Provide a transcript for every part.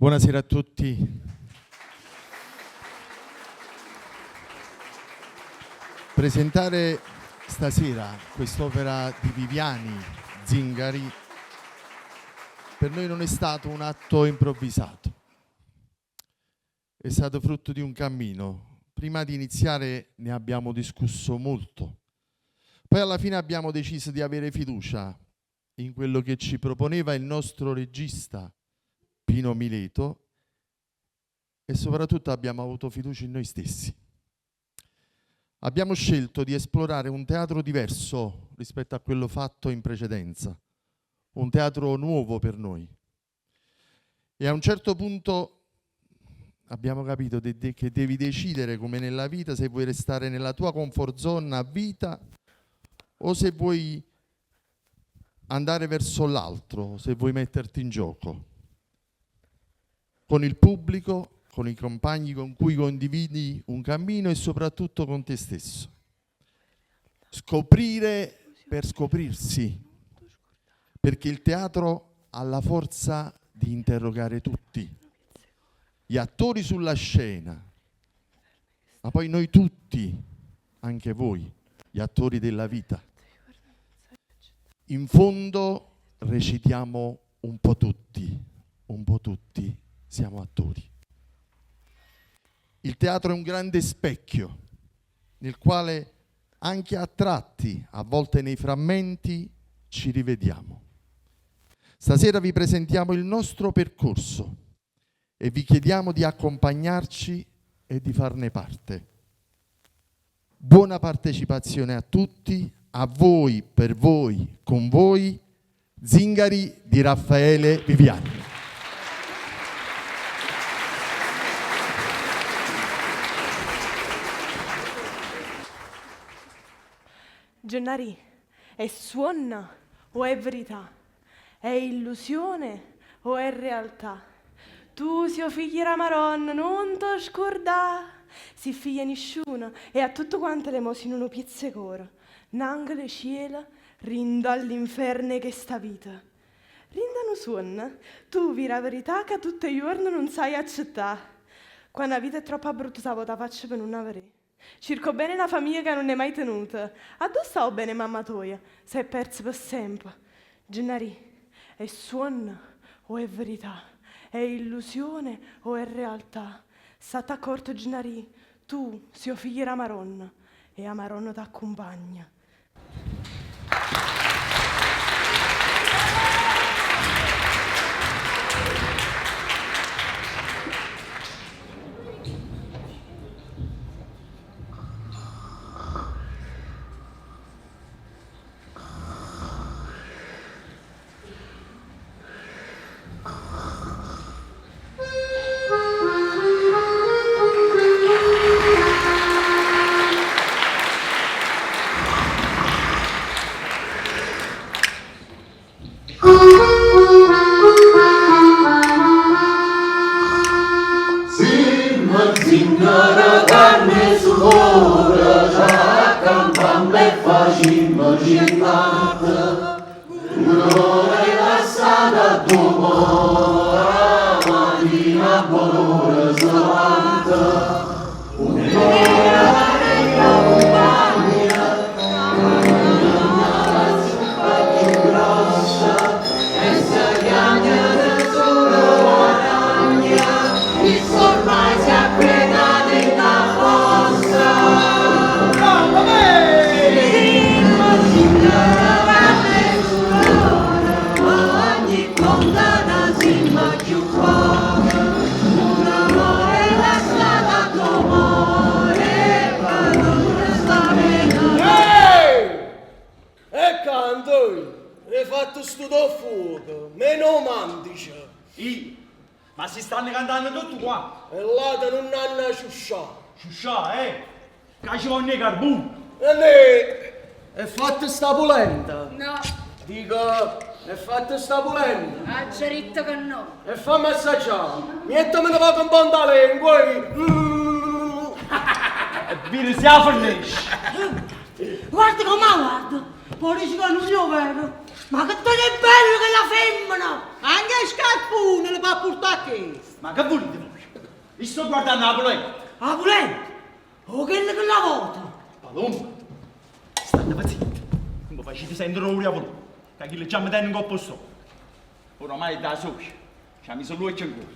Buonasera a tutti. Presentare stasera quest'opera di Viviani Zingari per noi non è stato un atto improvvisato, è stato frutto di un cammino. Prima di iniziare ne abbiamo discusso molto, poi alla fine abbiamo deciso di avere fiducia in quello che ci proponeva il nostro regista Pino Mileto e soprattutto abbiamo avuto fiducia in noi stessi. Abbiamo scelto di esplorare un teatro diverso rispetto a quello fatto in precedenza, un teatro nuovo per noi. E a un certo punto abbiamo capito che devi decidere, come nella vita, se vuoi restare nella tua comfort zone a vita o se vuoi andare verso l'altro, se vuoi metterti in gioco con il pubblico, con i compagni con cui condividi un cammino e soprattutto con te stesso. Scoprire per scoprirsi, perché il teatro ha la forza di interrogare tutti, gli attori sulla scena, ma poi noi tutti, anche voi, gli attori della vita. In fondo recitiamo un po' tutti siamo attori. Il teatro è un grande specchio nel quale anche a tratti, a volte nei frammenti, ci rivediamo. Stasera vi presentiamo il nostro percorso e vi chiediamo di accompagnarci e di farne parte. Buona partecipazione a tutti, a voi, per voi, con voi, Zingari di Raffaele Viviani. Gennari, è suono o è verità? È illusione o è realtà? Tu sei figlio di Maronna, non ti scordare. Si figlia nessuno e a tutto quanto le mosi in un pizzecore. Neanche le cielo rinda all'inferno che sta vita. Rindano suono, tu vi la verità che tutti i giorni non sai accettare. Quando la vita è troppo brutta, la faccio per non avere. Cerco bene la famiglia che non è mai tenuta. A dove stavo bene mamma tua? Si è persa per sempre. Gennari, è suono o è verità? È illusione o è realtà? State accorto, Gennari? Tu sei figlio di Maronna e a Maronna ti accompagna. Zingara carne su ora, già campam le facimmo ginnata, un'ora è passata d'umora, manina buon'ora s'avanza, un'ora è la compagna, una razza più grossa, e se chiagna del solo guadagna, il ormai si appena nella fossa. Bravo me! Immaginare sull'ora, ogni condanna si immagina qua. Un amore lasciata d'amore, quando non sta bene. E canto, hai fatto sto fuoco, meno mandice. Ma si stanno cantando tutto qua. E là da non hanno ciusciato. Ciuscià, Che ci vogliono i carboni. E ne, è fatta sta polenta. No, Dico, è fatta sta polenta. ha diritto che no. E fammi assaggiare. Mettamene poco un po' da lingua. E bere si la fornisce. Guarda come guarda, poi dici che non io vedo. Ma che te ne è bello che la femmina! Anche il scarpone le fa portare a chiesa! Ma che volete voi? Vi sto guardando la polenta. Ah, volente! O quello che la vota! Palomba, state zitti. Non mi facete sentire ora a voi. Che chi le già mi danno in coppa sto. Oramai è da socia. Ci ha messo lui e c'è ancora.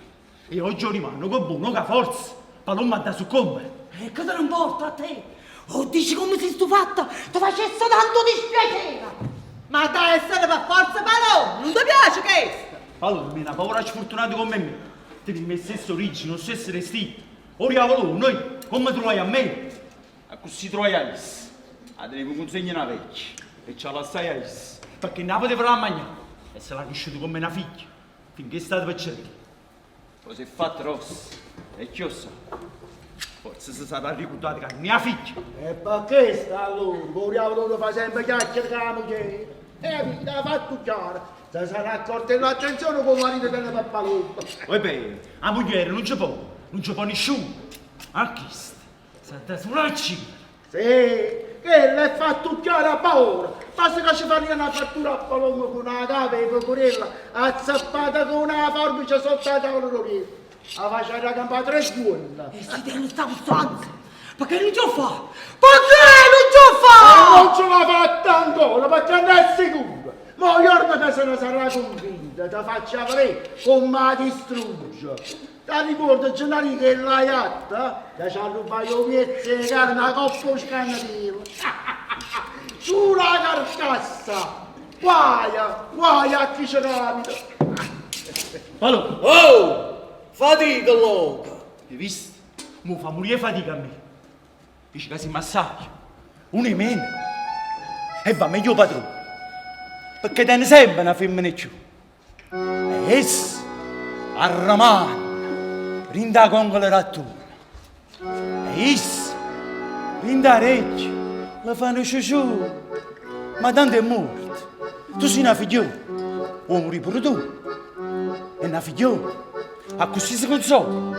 E oggi rimane con buono, che forza. Palomba da succombe. E che te ne importa a te? O dici come sei stufatta? Ti facesse tanto dispiacere! Ma da essere per forza Palomba! Non ti piace questo? Palomba, una povera sfortunata come me. Ti messo stessa origine, lo stesso destino. Ora volevo noi, come trovai a me? A così trovai a Is. A te ne consegna una vecchia. E ce la stai a Is. Perché non la poteva mangiare. E se l'ha cresciuta come una figlia. Finché è stata piccerina. Poi si è fatta rossa. E chi lo sa? Forse si sarà ricordato che è mia figlia. E perché sta allora? Ora volevo fare sempre chiacchiere con la moglie. E l'ha fatto chiaro. Se sarà accorto l'attenzione con il marito della Pappalomba. Vabbè, la moglie non ci può. Non ci può nessuno. A questo. Santa sull'accina. Sì, che l'è fatto chiaro a paura. Basta che ci fanno una fattura a Palomba con una cava e pecorella azzappata con una forbice sotto la tavola d'oriente. La faccia da campare 3 scuola. E si te ne sta usanza! Perché non ce lo fa? Perché non ce lo fa? Non ce l'ha fatta ancora, perché non è sicuro. Ma giorno che se ne sarà convinta, ti faccia vedere come ti distrugge. Ti ricordo Gennari che la iatta, che ci ha rubato piezze di carne a coppa scannatino. Sulla carcassa, guai a chi ci capita. Palomba, Oh, fatica loca. hai visto? Mo fa morire fatica a me. Dice che si massacra. Uno è meno. E va meglio padrone. Perché te ne sempre una femmina più. E essa, a ramano, rinda con le ratture. E essa, rinda recchio, la fanno ciuciù. Ma tanto è morto. Tu sei una figliola. Vuoi morire pure tu. E una figliola. A così si consola.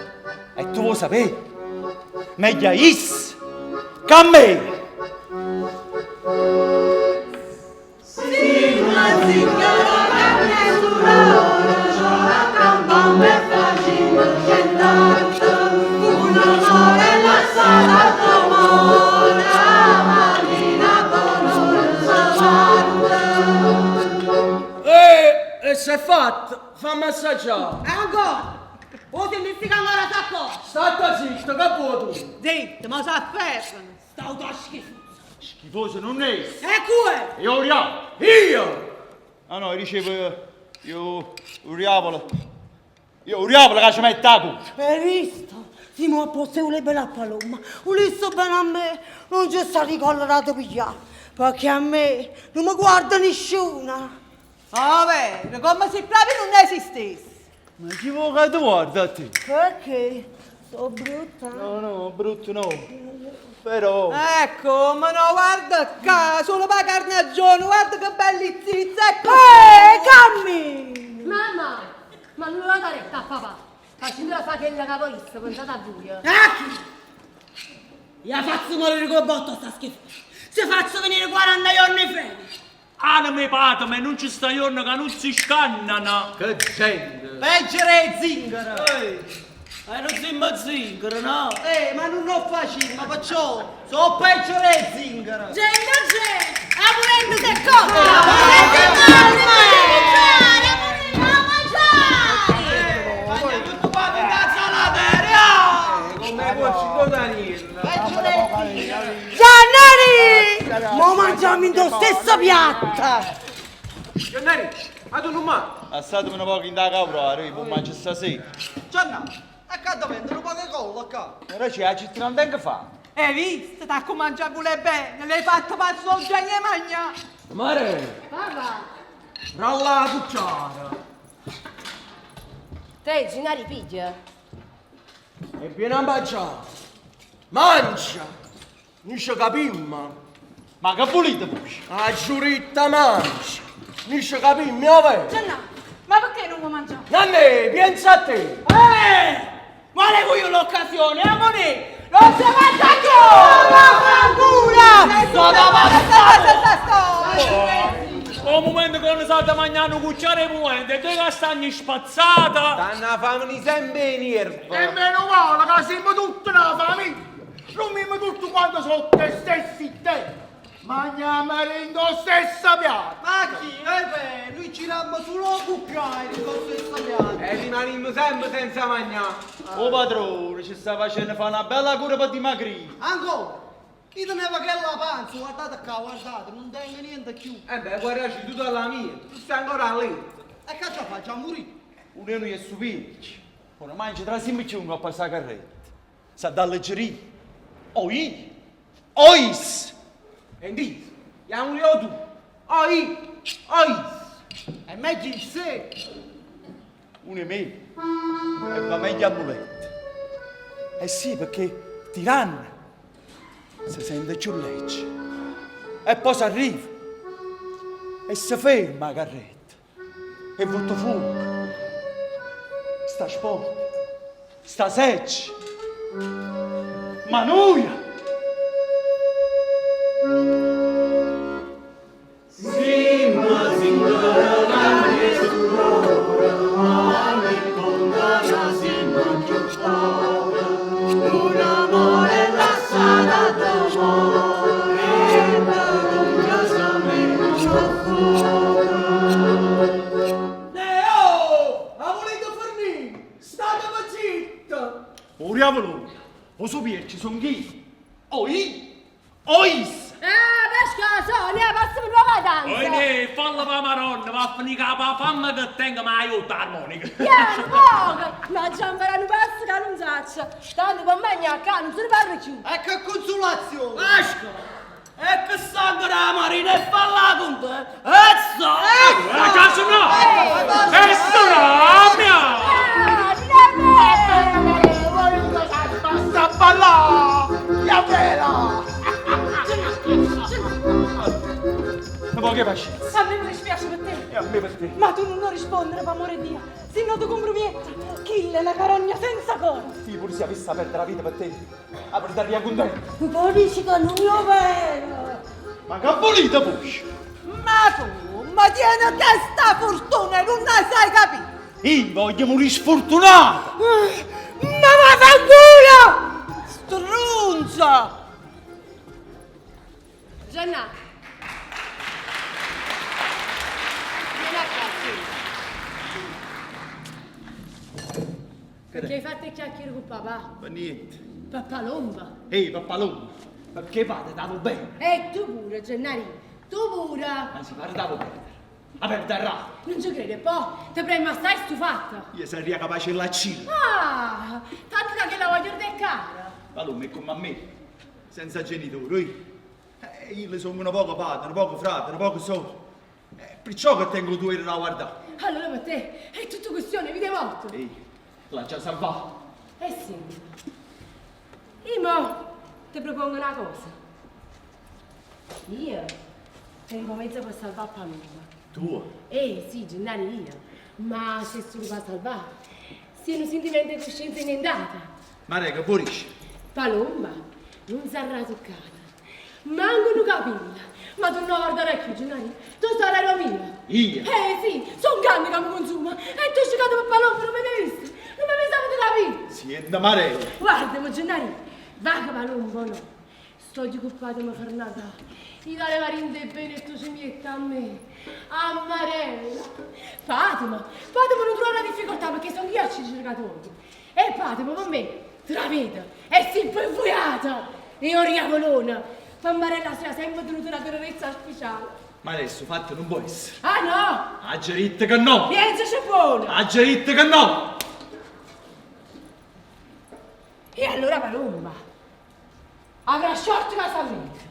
E tu vuoi sapere? Meglio a essa che a me. Una zingara che sulla ora la campana per facile scendere un amore lasciato d'amore la manina con E se è fatto, fammi assaggiare. ancora o ti misti ancora sacco State zitto, che vuoi tu? zitto ma s'afferrano stavo da schifo Schifoso non è. e qui E ora? Io? Ah no, dicevo io un diavolo che ci mette a cuore. hai visto? Si mi ha posto le belle a Palomba, ulisse bene a me, non c'è stato ricollerato pigliare, perché a me non mi guarda nessuno. Ah, bene, come se proprio non esistesse. Ma chi vuoi che tu guarda a te? Perché? Sono brutta. No, brutto no. Però... Ecco, ma no, guarda qua, solo per carnagione, guarda che belli zizi, ecco. Cammi! Mamma, ma non l'ho detta a papà. Facendo la facella capolista, pensate a voi. Ecco! Io faccio morire con botto sta schifo. Se faccio venire 40 giorni freni. Anime patame, non ci sta giorno che non si scannano. Che gente. Peggere zingara. Non siamo zingaro, no? Ma non lo faccio, ma faccio. So peggere zingara. Gente, amorendo che cosa? Amorendo Mangia tutto qua in casa Come vuoi Daniela? Giannari! Ma mangiamo in tua stessa piatta! Gennari, ma tu non mangi? Assatemene poco in da capra, arrivo, mangio stasera. Gianna, a qua dove vendono poche cose qua. Ora c'è la città non tengo fa. Hai visto? T'ha mangiato pure bene, l'hai fatto pazzo non c'è niente mangia. Mare, Papà, ralla la cucciara. te Ginari piglia. E vieni a mangiare. Mangia. Non ci capimmo. Ma che volete voi? A giuritta mangia. Non ci capimmo, ovvero. Gianna, ma perché non vuoi mangiare? Nanni, pensa a te. Quale vuoi l'occasione, amore? Non si mangia più! Ma O momento che non state mangiando cucciare puente, due castagni spazzata. Stanno a farmi sempre in erba. E meno male che siamo tutta una famiglia. Non mi tutti quanti sono te stessi te. Mangiamo in stessa pianta. Ma chi? Beh, noi giriamo solo cucchiai di questa pianta. E rimaniamo sempre senza mangiare. Oh padrone, ci sta facendo fare una bella cura per dimagrire. Ancora? Chi teneva che la panza? Guardate qua, guardate, non tengo niente più. Beh, guardaci tu dalla mia, tu stai ancora lì. E che ci facciamo morire? Uno è stupirci. Non mangia tra sempre più un coppa sta carretta. Sa da alleggerire. Oi! Ois! E indizio, andiamo io tu. Oi! E meglio il sé. Uno è meglio. E va meglio a mulette. Eh sì, perché tiranno. Si sente più legge. E poi si arriva. E si ferma la carretta. E votto fuoco. Sta sport. Sta seccia. Manuia. Uriavolo, o supierci son chi? Oi! Ois! Pesca, Sonia, passami nuova danza. Oi ne, falla pa maronna, va a finire la fama che tenga ma aiuta armonica. Piano, poco. Ma già imparare un passo che non saccia. Tanto con me a casa non se ne parla più. E che consolazione! Pesca! E che sangue la marina e falla con te! La casa no! E sta mia! Basta ballare! La vera! Ma poi che pazienza? A me mi dispiace per te. E a me per te. Ma tu non rispondere, per amore di Dio. Se no tu compromietta. Kill la carogna senza coro. Sì, pur se avessi perdere la vita per te. A per dargli a contento. Un po' dici che non io vedo. Ma che volete voi? Ma tu, ma tieni a te sta fortuna e non la sai capire! Io voglio morire sfortunato! Ma vaffanculo! Strunza! Gianna. Vieni a casa. Perché hai fatto il chiacchiere con papà? Per niente. Pappalomba. Ehi, pappalone, perché fate davo bene? E tu pure, Gennari. Tu pure. Ma si pare davo bene. A perdere. Non ci credi, poi ti prendo assai stufata. Io sarei capace di laccire. Ah, tanto che la voglio cara. Palome è come a me, senza genitori. Io le sono un poco padre, un poco frate, un poco solo. Perciò che tengo due da guardare. Allora per te è tutta questione vita e morte. Ehi, l'ha già salvato. Eh sì. Io mo ti propongo una cosa. Io tengo mezzo per salvare Paloma. Tua? Sì, Gennari io. Ma se solo per salvare, siano sentimenti e coscienza inendata. Ma rega, pulisci. Paloma non sarà toccata. Manco un capilla. Ma tu non guardare più, Gennari. Tu sarai la mia. Io? Sì, sono canne che mi consuma. E tu sei scioccato per Paloma, non mi hai visto. Non mi pensavo di capire. Si è da mare. Guarda, mo Gennari, va che Palombo no. Sto occupata a fare Natale. I dare marinde bene e tu ci metti a me. A Marella. Fatima non trova la difficoltà perché sono io a cercatori. E Fatima per me, te la vedo, è sempre infuiata. E ora Iacolona, per Marella si è sempre tenuta una tenerezza speciale. Ma adesso fatto non può essere. Ah no! A geritte che no! Pensaci buono! A geritte che no! E allora Palomba avrà sciolto la salvezza.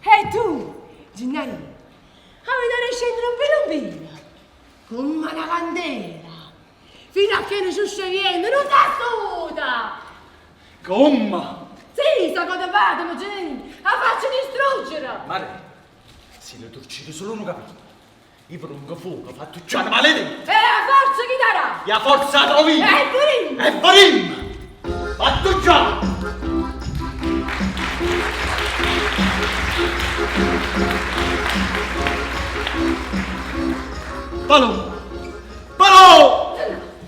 E tu, Gennari, avete scendere un pilombino con una candela fino a che non ci scegliendo, non ti assuda! Come? Sì, sta cosa fate, ma Gennari, la faccio distruggere! Mare, se ne torcite solo un capito. Io per un fuoco fatto già maledetto. E la forza chi darà? La forza trovi! E Burim! E Burim! Fatto già! Paloma! Paloma!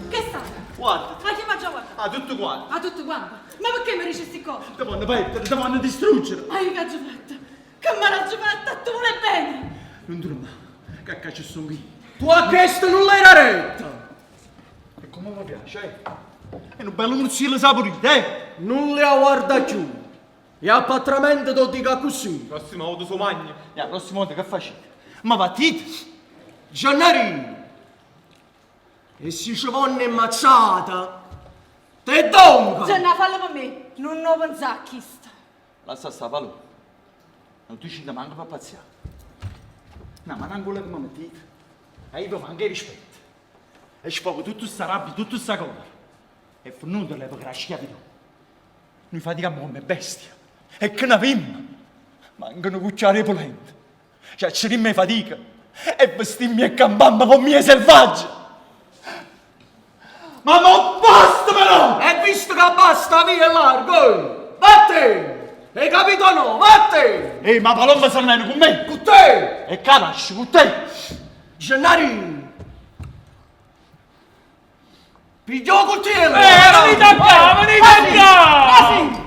Che sta? Guarda, Ma chi mangia guarda? ah, tutto qua. A tutto quanto? Ma perché mi dici queste cose? Ti vanno perdere, ti vanno distruggere. Ma io che ho fatto? Che male ho fatto? Tu vuole bene? Non dorma, che caccia sono qui. Tu a questo non l'hai retta! E come mi piace, È un bello murzillo saporito, Non le guarda più! E a patramento ti dico così! La prossima volta so magno. E la prossima volta che facete? Ma battite! Giannari! E se ci vanno ammazzata, te donca! Gianna, fallo per me. Non ho pensato a chi sta. Lascia sta Paloma. Non ti ci manca per pazziare. No, ma non quello che mi mettete. E io vi fa anche rispetto. E sfogo tutta sta rabbia, tutta questa cosa. E fornuto le perché la schiavitù. Noi fatichiamo come bestia. E che ne abbiamo? Mancano cucciare polente. Cioè, ci rimane fatica. E vestimmi e campamma con mie selvagge. Ma non basta però! E visto che basta via largo, vatte! Hai capito no? Vatte! Ma Paloma se ne con me! Con te! E canasci con te! Gennari! Pigliò il coltello! Venite a qua, venite a qua!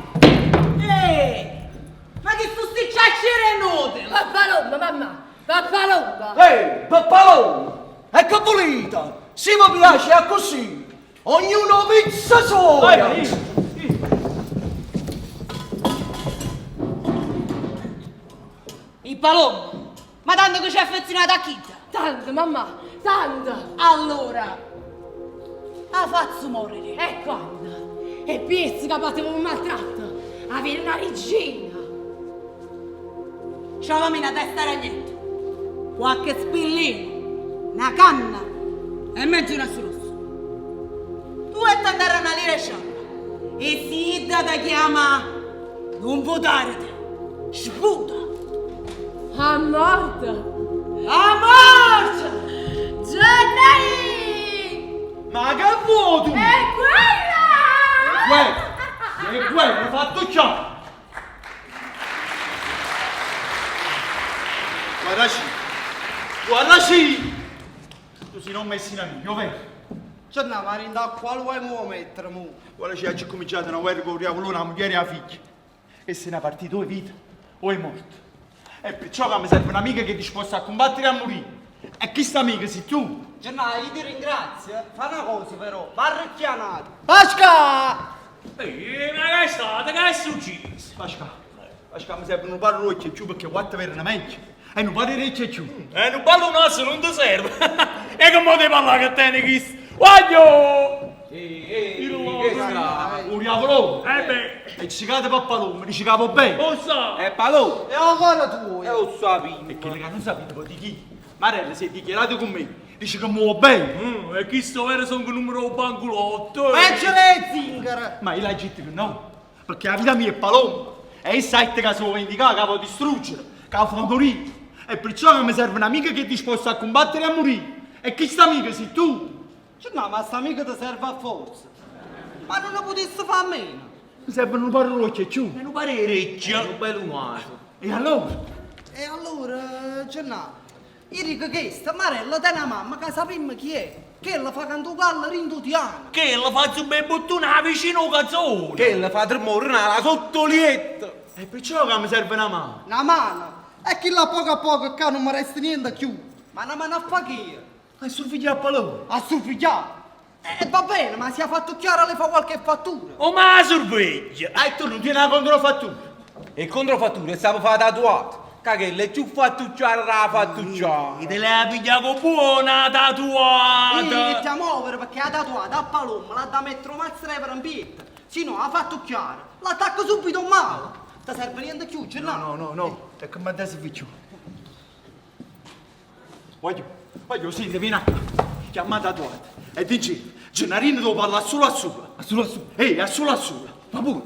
Ma che sto sticciacciere inutile? Ma palomba, mamma! Ma palomba! Ehi, pappalone! E che volete? Se vi piace è così! Ognuno pizza sua! Il palombo. Ma tanto che ci è affezionato a chi? Tanto, mamma! Tanto! Allora, la faccio morire. E quando? E piezzi che batteva un maltratto! Avere una regina! Trovami una testa ragnetta, qualche spillino, una canna e mezzo un rosso. Tu e andare a una lira e sciampa. E si da ti chiama non votarti, sputa. A morte! A morte! Giannai! Ma che vuoi tu? È quella! E quello, l'ho fatto ciò! Guarda sì! Tu sei non messi in amico, vero? C'è una marinda a quale vuoi mettere, mu? Guarda ci ha cominciato una guerra con il diavolo, una moglie e la figlia. E se ne è partito o è vita o è morto. E perciò che mi serve un'amica che è disposta a combattere e a morire. E chi sta amica sei tu? Gennaro, io ti ringrazio. Fa una cosa però, va arrecchianato. Pasca! Ma che è stato? Che è successo? Pasca, mi serve un paro rocchio più perché quattro per una meglio. E un paro rocchio più. Non ballo un asso, non ti serve. E come ti parla che te ne chissà? Voglio! Un diavolo! Beh, E ci cade pappalone, dici che va bene. lo so! Palò! E ancora tu? Lo sapevo. E che non sapete poi di chi? Marella si è dichiarato con me. Dice che muovo bene. E chi sto vero sono con il numero di banculotto? Peggio le zingare! Ma io la gente che no. Perché la vita mia è paloma. E il site che si vuole indicare, che la può distruggere, che la fa morire. E perciò che mi serve un'amica che è disposta a combattere e a morire. E chi sta amica sei tu? No, ma sta amica ti serve a forza. Ma non lo potessi fare a meno. Mi servono un paro rocchio più. Non pare orecchio. Un bel umato. E allora? E allora, Gennaro, io dico che sta Marella è una mamma che sappiamo chi è. Che la fa cantare rindotiano. Che la faccio ben bottona vicino al cazzone? Che la fa tremare la sottolietta. E perciò che mi serve una mano. Una mano. E chi la poco a poco che non mi resta niente più. Ma una mano a fare? E sul figlio a paloma. A sorvegliare. E va bene, ma si è fatto chiaro le fa qualche fattura. Oh, ma la sorveglia! E tu non tieni la controfattura. E controfatture stiamo fare tatuato. Cagelle, più fattucciare la fattucciare. Te l'hai pigliata buona tatuata! E ti muovere perché la tatuata a paloma la da mettere un mazzo per un pietto. Se no, ha fatto chiaro. L'attacco subito male. Ti serve niente più, Gennaro? No. E come adesso faccio? Voglio, sì, vieni a qua. Chiama tatuata. E dici, Gennarino devo parlare solo a sola. A sola? Ehi, a sola. Va pure.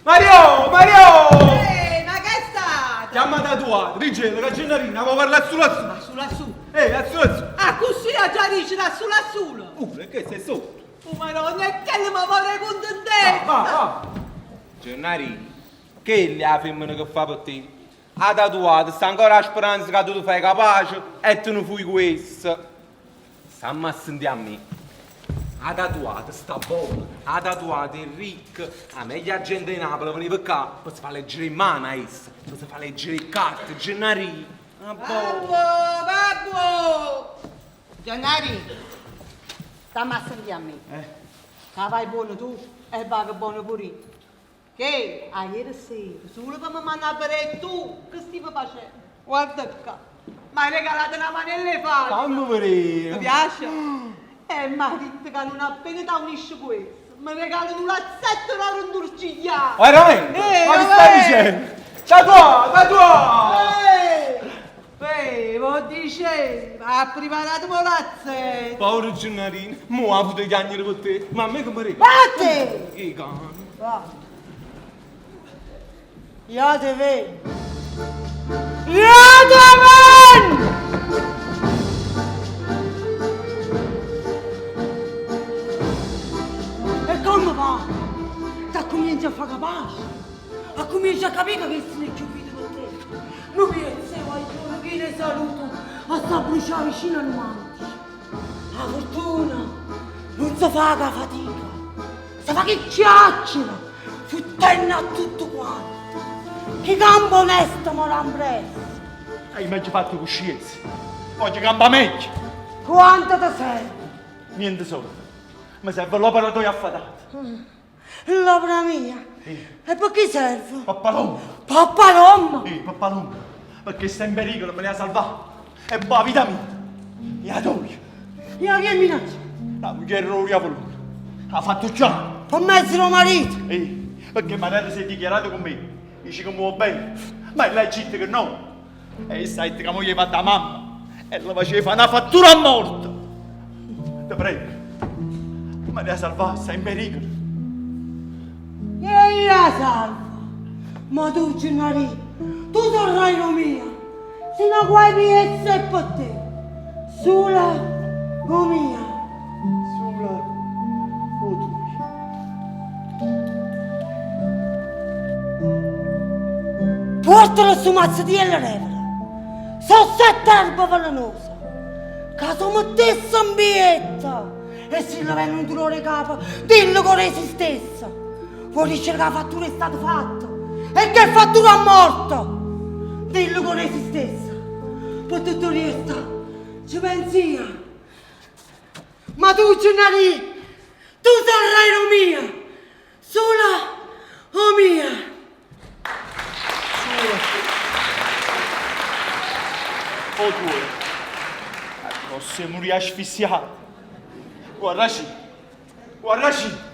Mario! Ma che sta? Chiama tatuata. Dici che Gennarino devo parlare solo a sola. Sulla su. Ehi, a sola. Ah, così già dici da sulla. Che sei sotto? Oh, ma non è che mi vorrei contentare. Va. Gennari, che è la femmina che fa per te? Ha tatuato, sta ancora la speranza che tu fai capace e tu non fai questo. Stammi a sentire a me. Ha tatuato, sta buono. Ha tatuato il Rick. La meglio gente di Napoli veniva qua per si far leggere in mano a essa. Per si far leggere le carte, Gennari. Babbo! Gennari, stammi a sentire a me. Che vai buono tu e vai buono pure io. Che a ieri sera, solo per mi mandare tu, che stai facendo? Guarda qua, mi hai regalato una manella fa. Fammi vedere. Ti piace? E mi ha detto che non appena da unisce questo, mi regalano un lazzetto da rondurcigliare. Veramente? Ma che stai dicendo? Tatuato! Lo dicevo, ha preparato un lazzetto. Povero Gennarino, mo ha avuto chiagnere con te. Ma a me che mi regala? Batte! Che cane. Va. Io te vedo. Io te vedo! E come va? Ti cominci a fare capace? A cominci a capire che se ne è chiudito per te. Non pensi, guarda, che ne saluto a sta bruciare vicino al manto. La fortuna non si fa che fatica, si fa che chiacchiera, futtenna a tutto quanto. Che campo onesto mi l'hanno preso. Hai meglio fatto coscienza. Oggi campa meglio. Quanto ti serve? Niente solo. Mi serve l'operatoio affadato. L'opera mia? E per chi serve? Pappalombo. Pappalombo? Pappalombo. Perché sta in pericolo, me ne ha salvato. E poi la vita mia. La tua. Io che minaccia? La moglie non ha voluto. Ha fatto già. Per mezzo tuo marito? Perché Marella si è dichiarato con me. Dice che mi vuole bene. Ma lei dice che no. E sai che la moglie va da mamma. E la faceva una fattura a morte. Ti prego. Me ne ha salvato, sta in pericolo. E io salvo. Ma tu, Gennari, tu tornerai lo mio. Sino a quai piezze e per te. Sola lo mia. Sola o tu. Portalo su mazzo di levera. So 7 erbe velenose. Che se mettesse in bietta. E se le viene un dolore capo, dillo con lei stessa. Vuoi dire che la fattura è stata fatta. E che fattura ha morto. Dillo con lei stessa. Per tutto il resto, ci pensi io. Ma tu, Gennari, tu sarai lo mia. Sola o mia. O due. Posso morire asfissiato. Guardaci. Guardaci.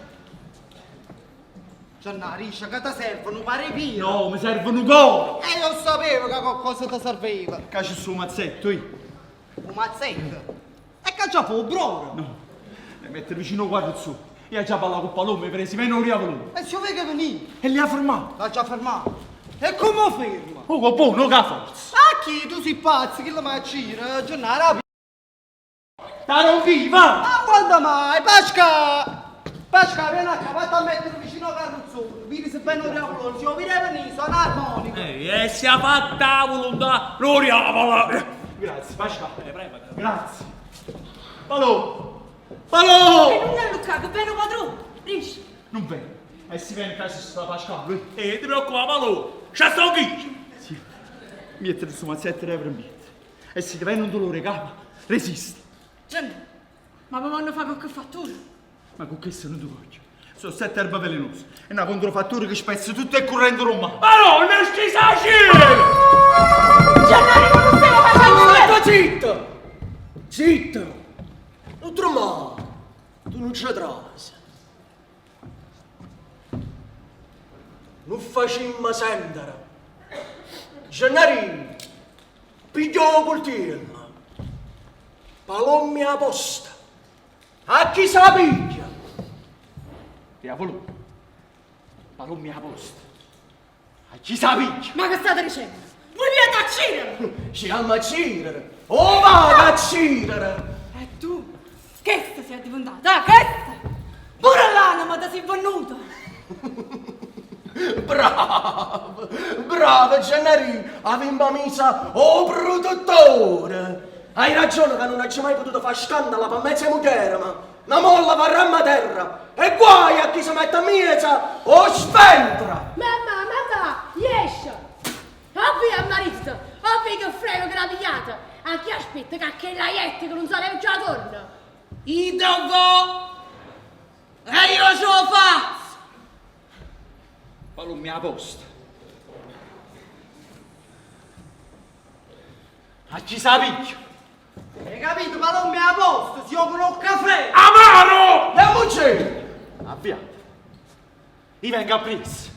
Gennari, che ti servono pare pio? No, mi servono coro. Io sapevo che qualcosa ti serviva. Che c'è sul mazzetto, io. Un mazzetto? E che già può bravo? No. Mi mette vicino guarda su. Io già parlato con Palombe, presi, ma non li ha voluto. E ci vede venire? E li ha fermato. L'ha già fermato. E come ferma? Oh, che buono, che forza. A chi? Tu sei pazzo, che la macina? Gennari, Sta non viva! ma quando mai? Pasca! Pasca, vieni a cavata a mettere vicino al carrozzone. Vedi se ben ora volore, ci vedere venire, sono armonico. E si è fatta la volontà, non riavola. Grazie, Pasca. Grazie. Palò! Palò! E non è Luca, che bene padrone. Riesci? Non viene. E si viene in casa sta Pasca, lui. E ti preoccupa, Palò. C'è sto chi? Sì. Mettere su mazzetto e in bietta. E se ti viene un dolore capo, resiste. Gennari, ma mi vanno a fare qualche fattura? Ma con questo non ti voglio. Sono 7 erbe velenose e una controfattura che spezza tutto il corrente romano. Ma no, non ci sa Gennari, ma non stiamo facendo niente! Zitto! Zitto! Non tremare! Tu non ci trovi. Non facciamo sentire. Gennari, pigliò coltello. Palommi a posta. A chi sa piglia? Diavolo, Palommi a posto. A chi sa picchia? Ma che state dicendo? Voi mi attaccire! Ci ammazzire. Oh, va a cirere. E tu? Che sei diventata? Che? Pure l'anima ti sei venuta! Bravo, bravo Gennari, avemmo messa o produttore. Hai ragione che non ci mai potuto fare scandalo per mezza mutere, ma una molla varrà a terra. E guai a chi si mette a mezza o sventra. Mamma, riesci! Ovvio marito, ovvio che frego gradigliata. A chi aspetta che la iette che non sarebbe già torna? I dovo! E io ce lo faccio! Palommi a posto. A chi sa picchio? Hai capito? Ma non mi a posto, si offrono un caffè. Amaro! E mucci! Avviato. Io vengo a preso.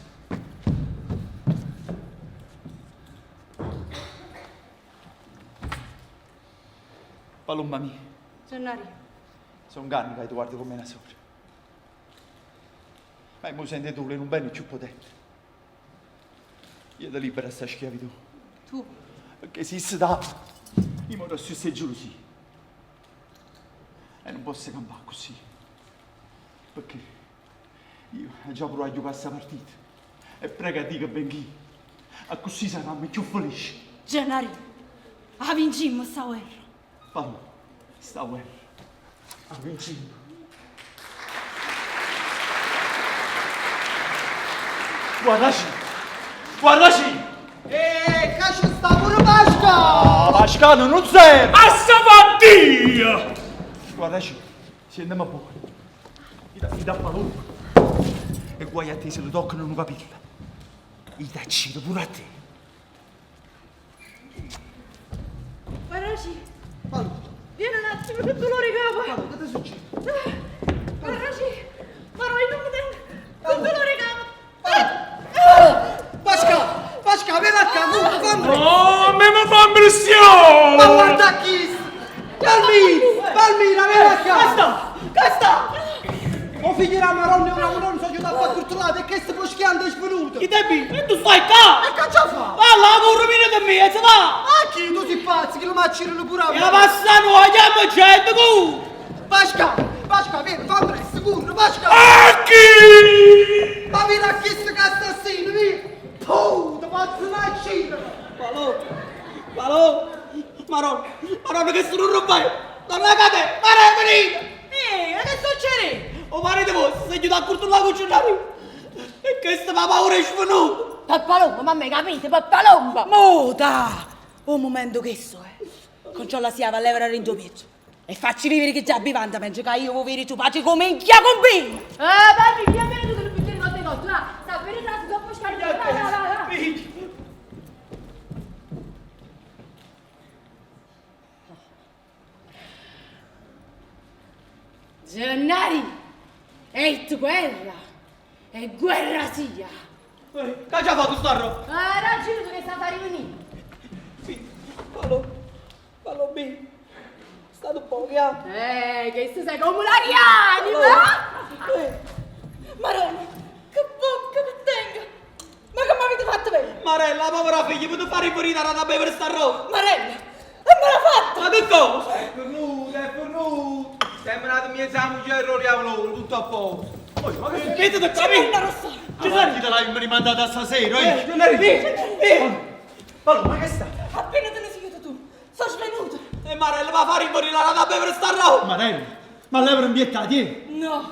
Palomma mia, Gennari, sono anni che tu guardi come una sorella. Ma mi senti tu, non bene più potente. Io ti libero da sta schiavitù. tu, Perché se si dà, io mi do su queste gelosie. E non posso campare così. Perché io ho già provato a giocare questa partita. E prego a Dio che venga. A così saranno più felici. Gennari, a vincimmo sta guerra. Palma, sta guerra. A vincere. Guardaci! Guardaci! Caccia sta pure Pasca! Ah, Pascano, non serve! Assavantia! Guardaci, scendiamo a poco. Gli dà palone. E guai a te se lo toccano una capilla. Gli dà ciro pure a te. Paraci, vieni un attimo, che dolore capo. Che ti succede? Paraci, farò il nome del dolore capo. Pasca, vieni a casa, fammi! Oh, me mi fa Ma impressione! guarda chi! Palmina, vieni a casa! Questa! O figlio della Maronna, non so giù da fare curtolata e che sto poschiando è svenuto! Chi devi? E tu stai qua! E che c'ha fa? Alla curvina di me, se va! Ma chi? Tu sei pazzo, che lo maccirano pure a E la passa noi, andiamo gente tu! Pasca, vieni, fammi sicuro, Pasca! A chi? Ma vieni a chi sto assassino, vieni! Puh, ti faccio una cina! Palò! Maronna che sono rubai! Non la cade! Mare venite! E che succede? O marito vostro, se aiuta a curtolare con Gennari! E che sta paura è svenuto! Pappalomba, mamma, capite? Pappalomba! Muta! Un momento che so, con ciò la siava a levare in tuo piaccio. E facci vivere che già bivanta, mentre che io vuoi vedere tu facci come in chia con bimbo! Babbi, via bene tutto il bicchiere con te cotto, va! Sta bene tanto, dopo scaricare, va! Gennari, è tu guerra! E guerra sia! Che già fatto starro? Raggiro che sta a riunire! Fallo bene. Stato un po', che Che tu sei come l'Ariani, va? Maronna, che bocca che tengo! Ma come avete fatto bene? Marella, la povera figlia, potete fare in morire da bere sta roba? Marella, e me l'ha fatta! Ma che cosa? È fornuto! Sembra che mi esami già errori a loro, tutto a posto. Ma che te da capire? Gennari te l'hai rimandata stasera, Palma, ma che sta? Appena te ne sei chiuso tu, sono svenuta! E Marella, va a fare in morire da bere sta roba? Marella, ma lei per imbiettate? No,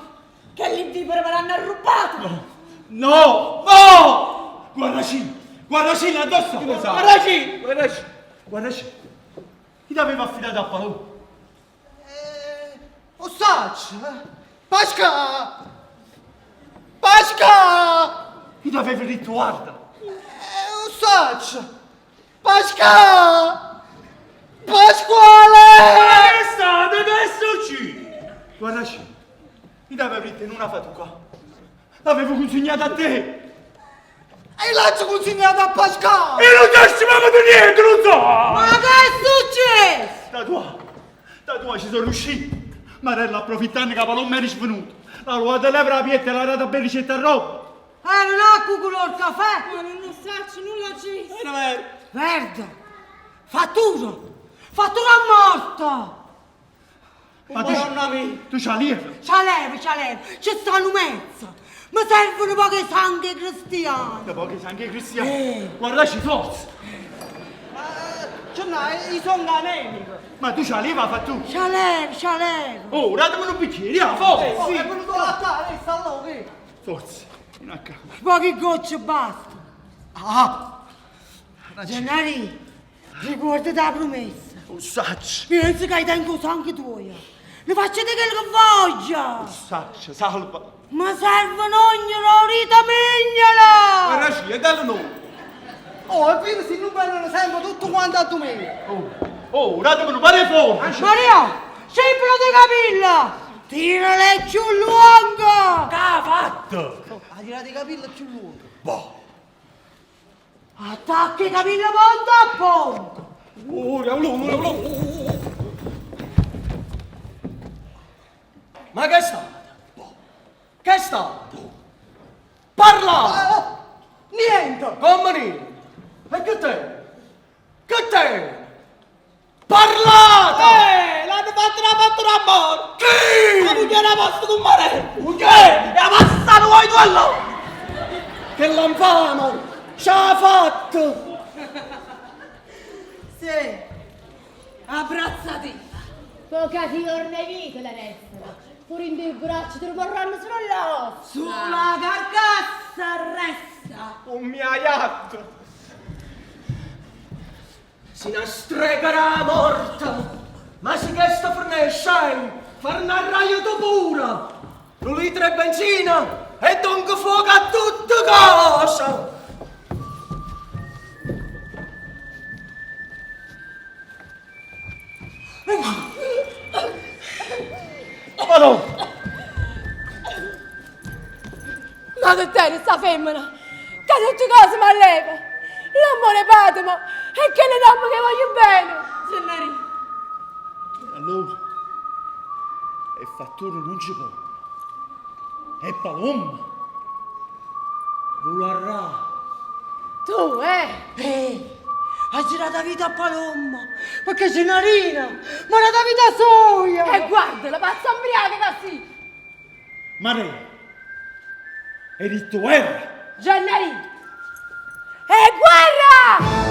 che l'invipere me l'hanno rubato! No! Guardaci là addosso! Guardaci! Chi ti aveva affidato a Paloma? Ostaggio? Pasca! Chi ti aveva detto guarda? Ostaggio! Pasca! Pasquale! Che state adesso ci? Guardaci, chi ti aveva detto in una fatuca? L'avevo consegnato a te! E l'ho consegnato a Pasquale! E non ti stimavo di niente, non so! Ma che è successo? Da tua ci sono riuscito! Marella, approfittando che Paloma eri svenuto, la ruota levra la pietta e la rata per ricetta a roba! Non ha cuculo il caffè! Ma non saccio nulla ci! Verde! Fattura morta! Ma tu c'ha lieve? C'ha leve, ci stanno mezzo! Mi servono poche sangue cristiane! Da pochi sangue cristiani! Guardaci forza! Io sono anemico. Ma tu c'ha leva fa tu? C'alevo. Oh, datemi un bicchiere, ah, forza! È venuto a lattare, sta là, che? Forza, in a capo. Poche gocce basta. Ah! Gennari, ricordati la promessa. Un saccio, Pensi che hai tempo anche tuoi. Ne faccio di quello che voglio. saccio, salva. Ma serve ognuno rita mignola. Guarda, ci, e dallo no. Oh, e quindi se non prendono sempre tutto quanto a domenica. Oh, datemi un pare forte. Maria, sempre di capilla. Tirale giù lungo. Che ha fatto? Ha tirato i capelli più lunghi. Boh. Attacca i capelli ponto a ponto. Ma che è stato? Che è stato? Parla! Niente. Come niente? E che te? Che te? Parlate! L'hanno fatto una morte. Chi? La moglie era posto con mare. Che? E ammazzato voi due là. Che l'infame ci ha fatto! Sì. Abbrazzati. Pochi giorni vita le restano. Pure in due braccia te lo vorranno solo l'ossa. Sulla carcassa resta. Un miaiatto. Si ne stregherà morta! Ma se che sta fornesce, farnarraio tu pura! Un litro e benzina e dunque fuoco a tutte cose! Ma no! Ma che te sta femmina? Che tutte cose mi alleva. L'amore patimo e che le donne che voglio bene. Gennari. Allora, e fattore non ci può. E Palomma volerà. Tu, Ha girato la vita a Palomma. Perché Gennarina, ma era da vita sua. e guarda, la pazza ubriaca così. Ma ne? E detto guerra! Gennari. E guerra!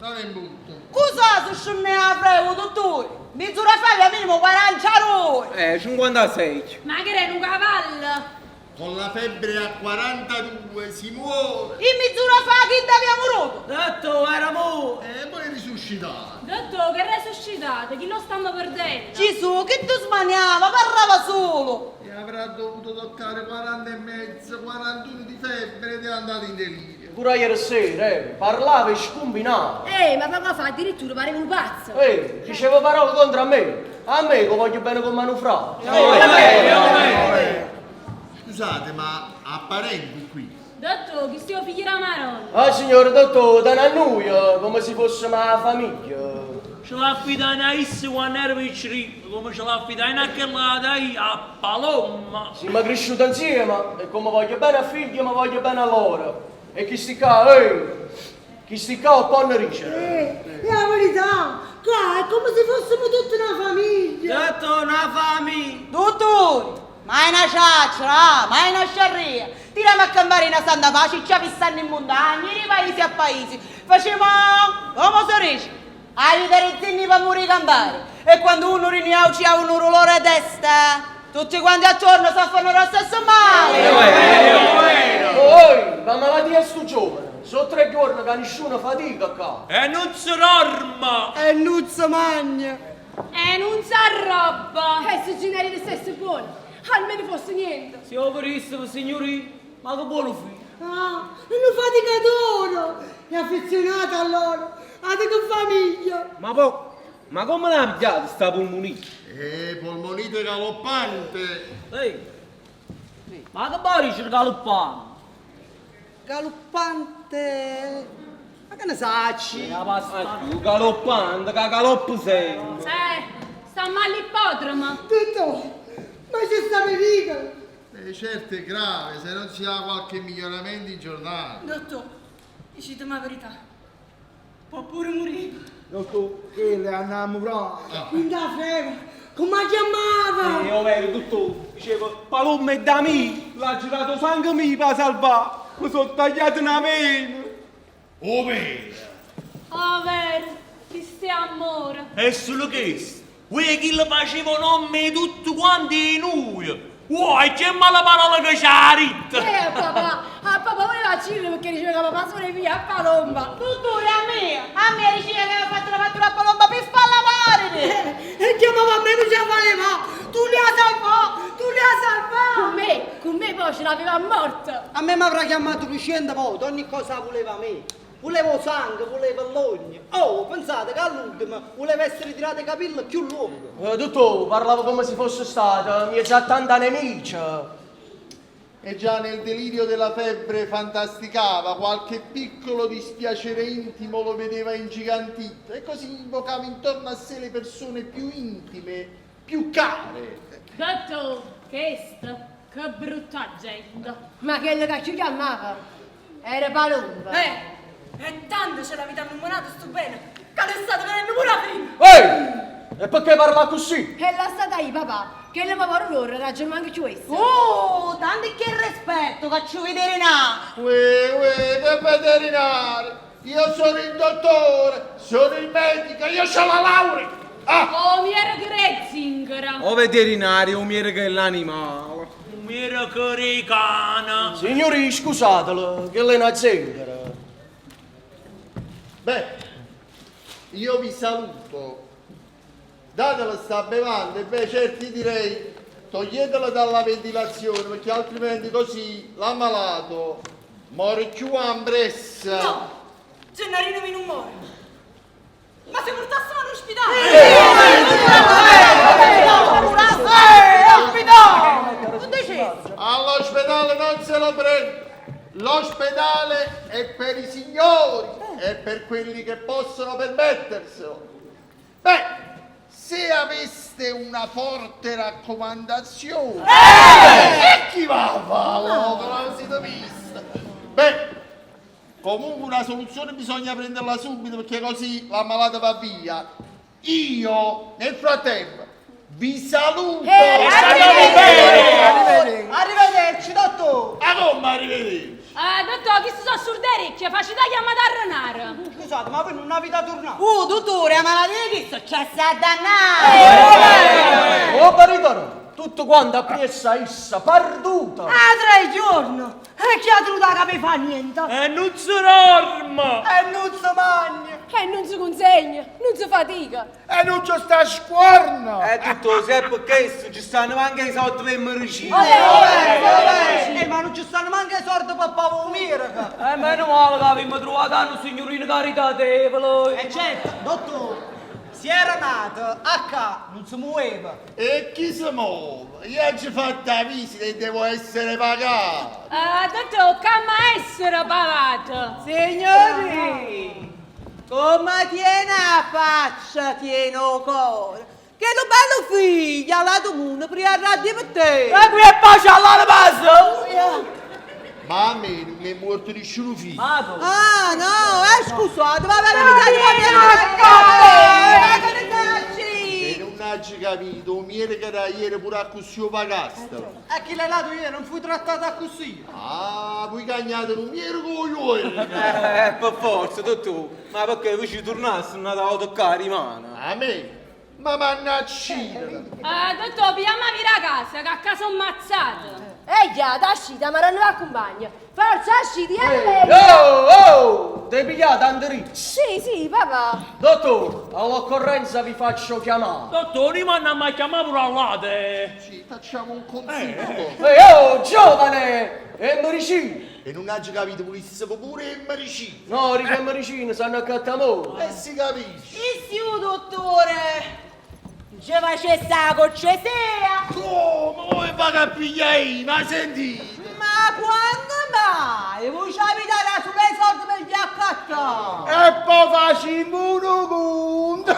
Non è molto. Cosa se ne avrei dottore? Misura fai minimo 40 ore. 56. Ma che è un cavallo? Con la febbre a 42 si muore. In misura fa chi t'abbiamo rotto? Detto era mo! E poi risuscitato. Dottore, che resuscitate? Chi lo stanno perdendo? Gesù, che tu smaniava, parlava solo. E avrà dovuto toccare 40 e mezzo, 41 di febbre ed è andato in delirio. Pure ieri sera, parlava e scombinava. Ma poco fa addirittura pareva un pazzo. Diceva parole contro me che voglio bene con Manufra. Scusate, ma ha parenti qui? Dottore, chi stiamo figli la Maronna? Signore dottore, da noi, come se fosse una famiglia. ce l'affidai a essa quando ero piccino, come ce l'affidai a quella dai a Palomma. Siamo cresciuti insieme e come voglio bene a figli, ma voglio bene a loro. E chi sti qua ho panno ricere. La verità, qua è come se fossimo tutta una famiglia. Tutta una famiglia. Dottori, ma è una ciaccia, ma è una sciarria. Tiriamo a campare una santa pace, ci stanno in montagna, di paesi a paesi. Facciamo, come si dice, aiutare i zinni per morire campare. E quando uno riuniamo ci ha un urolore a testa, tutti quanti attorno soffrono lo stesso male. Poi, la malattia è sto giovane. Sono 3 giorni che nessuno fatica qua. E non si dorma. E non si mangia. E non sa roba. Se Gennari di stesso buono, almeno fosse niente. Siamo verissimo, signori, ma che buono figlio. Ah, non faticatore. È affezionato a loro. Ha che famiglia. Ma come l'ha pigliata sta polmonite? Polmonite galoppante. Ehi, ma che poi dice galoppando? Galoppante. Ma che ne sacci? Tu galoppante, che galoppo sei. Sta male l'ippodromo. Tutto. Ma c'è sta pericolo. Certo è grave, se non si ha qualche miglioramento in giornata. Dottore, dicite la verità. Può pure morire. Dottor, che le andiamo proprio. Non da frega. Come chiamava? Io vero, dottore, dicevo, Palomma è da me, l'ha girato sangue mio per salvare, mi sono tagliato una vena. Oh, vero. Oh, vero, ti stia amore. E solo questo, vuoi che le facevano a me tutti quanti noi? Vuoi che me la parola che c'ha ritta? Papà voleva cirlo perché diceva che papà sono via a Palomba. Dottore, a me diceva che aveva fatto la fattura a Palomba per farla male. E chiamava a me, non ce la faceva. Tu li hai salvati. Con me poi ce l'aveva morta. A me mi avrà chiamato 200 volte, ogni cosa voleva a me. Volevo sangue, volevo l'ogno. Oh, pensate che all'ultimo voleva essere tirato i capelli più lunghi. Dottore, parlavo come se fosse stata mia già tanta nemica. E già nel delirio della febbre fantasticava, qualche piccolo dispiacere intimo lo vedeva ingigantito e così invocava intorno a sé le persone più intime, più care. Dottore, che brutta gente. Ma quello che ci chiamava era Palomba. E tanto ce l'avete annumorato sto bene, che è stato venendo pure a prima. Ehi! E perché parla così? E la stata io, papà, che le papà loro ragione anche questo. Oh, tanto che rispetto che ci veterinario. Che veterinario! Io sono il dottore, sono il medico, io ho la laurea! Oh, mi era Gretzinger. O veterinario, mi era che l'animale. Mi era che cane. Signori, scusatelo, che lei è una zingara. Beh, io vi saluto. Datela sta bevanda, e beh, certo direi, toglietela dalla ventilazione, perché altrimenti così l'ammalato muore più ambressa. No, Gennarino mi non muore. Ma se portassimo all'ospedale! All'ospedale non se lo prende. L'ospedale è per i signori e per quelli che possono permetterselo. Beh, se aveste una forte raccomandazione, e chi va a farlo? Non si vista. Beh, comunque una soluzione bisogna prenderla subito perché così la malata va via. Io, nel frattempo, vi saluto. Arrivederci, dottore. Come arrivederci? Dottore, che sono assurderecchie, facete chiamare a renare. Scusate, ma voi non avete tornato? Dottore, a malattia che successo a dannare? Oh, baritono, tutto quanto a pressa essa, perduta. 3 giorni. E chi ha tenuto a capo fa niente. E non si dorma. E non si mangia. E non si consegna, non si fatica. E non c'è sta squorno. Tutto, se è perché ci stanno anche i soldi per medicina. Ma non ci stanno manco i soldi per pavomire. Meno male che abbiamo trovato una signorina caritatevole. Certo, dottore, si era nato a qua, non si muoveva. E chi si muove? Io ho fatto la visita e devo essere pagato. Dottore, come essere pagato? Signori, Come tiene a faccia, tiene o cuore. Che tu bello figlio, la tua mondo, prima radio per te. E qui è pace alla base! Ma a me non mi è morto nessuno figlio. Ah, no, scusate, va bene, E non hai capito, mi era che era ieri pure a così pagastro. E chi l'hai dato ieri non fui trattata così. Ah, voi cagnate non mi ero coglione. Per forza, dottore. Ma perché voi ci tornaste non andavo a toccare i mani? A me? Ma mannaccina. Dottore, pigliammi la casa, che a casa ho ammazzato. già, t'ascita, ma non mi accompagna. Forza, asciti, Oh! Devi pigliare tanto ricco. Sì, papà. Dottore, all'occorrenza vi faccio chiamare. Dottore, ma non mi chiamare pure all'ate. Ci facciamo un consiglio. Oh, giovane! E medicina? E non hai capito, volesse pure il medicina. No, riche medicine sanno accattamore. E si capisce. Sì, dottore. Ci facesse la coccesea. Come? Voi fate a pigliare? Ma sentite? Ma quando mai? Voi ci avete dato sulle soldi per gli accattati? E poi facciamo un conto.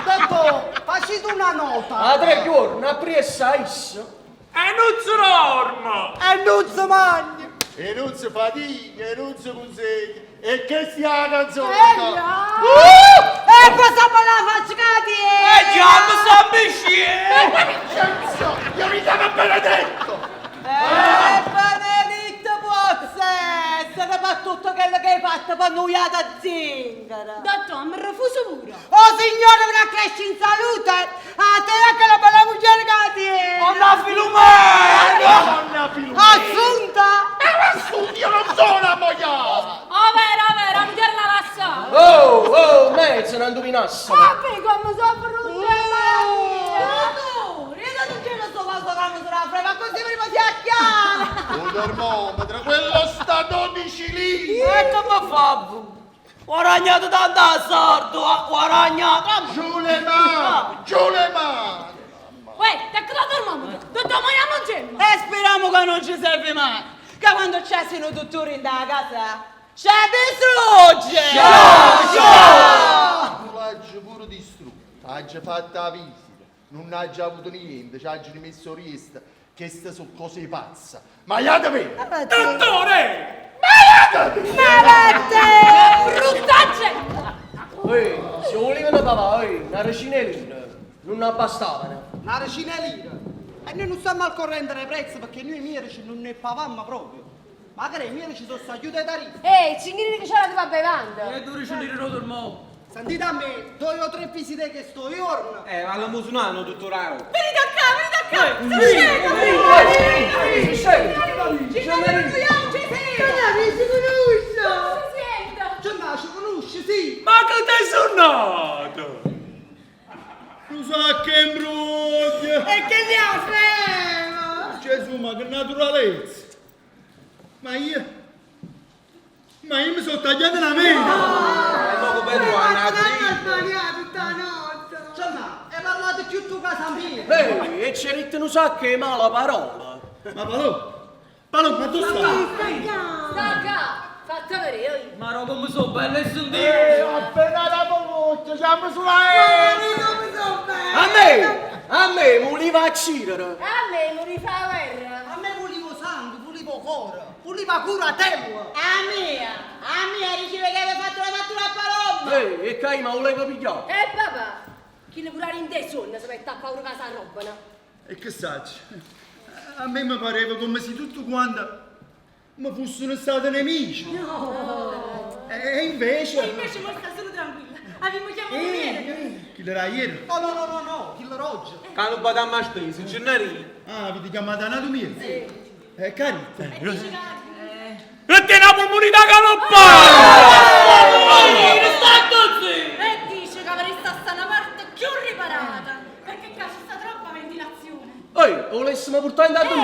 Dottore, facci tu una nota. A 3 giorni, a pressa isso. E non si norma. E non si mangia. E non si fatica, e non si consegna. E che sia la canzone? E cosa me la faccio cadere? Già mi sta vicino. Io mi chiamo Benedetto! Benedetto può essere per tutto quello che hai fatto per noi a zingara. Dottore, mi refuso pure. Oh signore, una cresce in salute! A te che la bella mujer che Donna Filumena. Donna Filumena! Assunta? Assunta, io non sono ammogliata! Vero, mi tiene la lascia. Oh, mezzo, non indovinasse. Papi, come sono brutta Dottore, io non ce lo so cosa fanno sulla freva, ma così prima si acchiara! Un termometro, quello sta 12 lì! E come fa? Guadagnato tanta sordo, ha guadagnato. Giù le mani! Giù le mani! Uè, tecco la termometro. Dottore, vogliamo un gemmo? E speriamo che non ci serve mai, che quando c'è sino dottore in da casa, c'è distrugge! Tu l'hai pure distrutto, hai fatto la visita, non hai già avuto niente, ci hai rimesso riesta, che queste sono cose pazze. Ma iate bene! Dottore. Brutta gente. Se volevano papà, una recinellina, non abbastavano. Una decina lira. E noi non stiamo al corrente dei prezzi perché noi mierici non ne pavammo proprio. Magari i mierici sono stati aiuti ai tariffi. Cinghirini che c'era di va bevando. E tu riesci a dire no dormo. Sentite a me, 2 o 3 visite che sto giorno. Alla musulmano, dottore. Venite a casa! Si scende. Ci nasce, conosci, sì. Ma che te sono nato? Tu sai che imbroglio! E che ne frega? Gesù, ma che naturalezza! Ma io mi sono tagliato la mente! Poco per E parlate più tu casa mia. E c'è ritto non sa che mala parola. Ma Palò, ma tu stai? Stacca, fatta vedere. Ma no, come sono belle e sentite. Appena la poloccia, siamo sull'aereo! A me, voleva accidere. A me non rifà guerra. A me volevo sangue, volevo cuore, volevo cura a te. A mia, diceva che aveva fatto la fattura a Palomba! E Caima voleva pigliare. Papà, chi ne curare in te sonno se mette a paura casa roba, no? E che sai? A me mi pareva come se tutto quanto mi fossero stati nemici. No! E invece... Invece mo sta solo tranquilla. Abbiamo chiamato ieri. Chi l'era ieri? Oh no, chi l'oroggia? Cano badamma speso, Gennarino. Ah, avete chiamato anatomia? Sì. Carita. E te la comunità E dice che avresti sta una parte più riparata. Perché qua c'è sta troppa ventilazione. Volessimo portare in dato.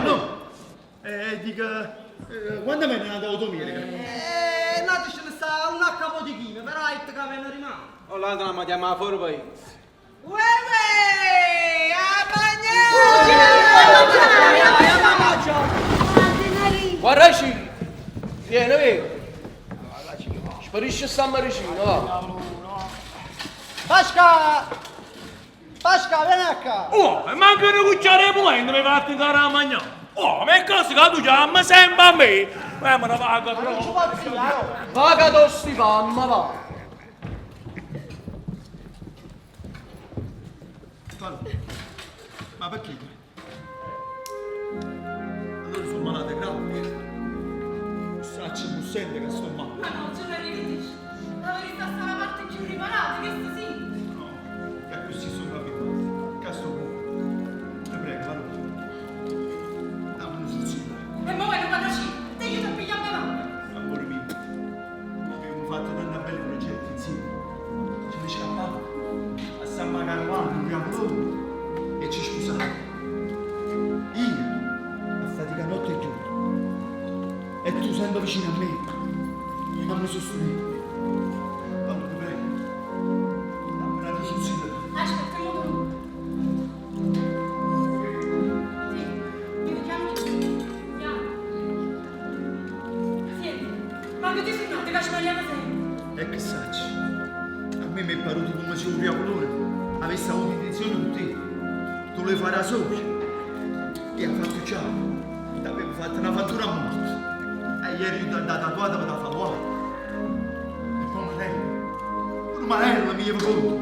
No. Dica... quando me ne è andata domenica? Nati ce ne sta un capo di chime, però è che me ne rimane. Ho la trama chiamata fuori paese. Uè, a Guardaci. Vieni. Sparisce sta maricina, va. Pasca! Pasca, vieni a casa! Oh, e manca una cucciara di polenta mi fate andare a mangiare. Oh, ma è cosa che tu chiami sempre a me? Ma me ne paga Non ci proprio. pazzia, oh! Paga tosti mamma, va. Ma perché? Allora sono malate gravi. Sacci non sente che sto male. Ma no, ce ne ridici. La verità sta la parte più riparata, questo sì. No, che così sono capito. Che sto buono. Ti prego, vado. Dammi una soluzione. E mo vuoi quando ci? Te aiuto a pigliare la mano. Amore mio, abbiamo fatto tanta bella progetti insieme. Ce ne scappavamo. A San Macarovano, abbiamo loro. E ci scusavamo. Io, a fatica notte e giorno. E tu sempre vicino a me. A me sostenere. Quando ti prego. Dammi una soluzione. Aspetta, mo tu. Sì, io chiamo chi? Chiamo. Senti, ma che ti sei nato? Che ci parliamo sempre? E che sacci? A me mi è paruto come se un diavolone avesse avuto intenzione con te. Tu le farai solo. E ha fatto ciao. Ti avevo fatto una fattura a morte. E ieri io ti ho dato tatuata per la faluata. E poi Marello mi avevo conto.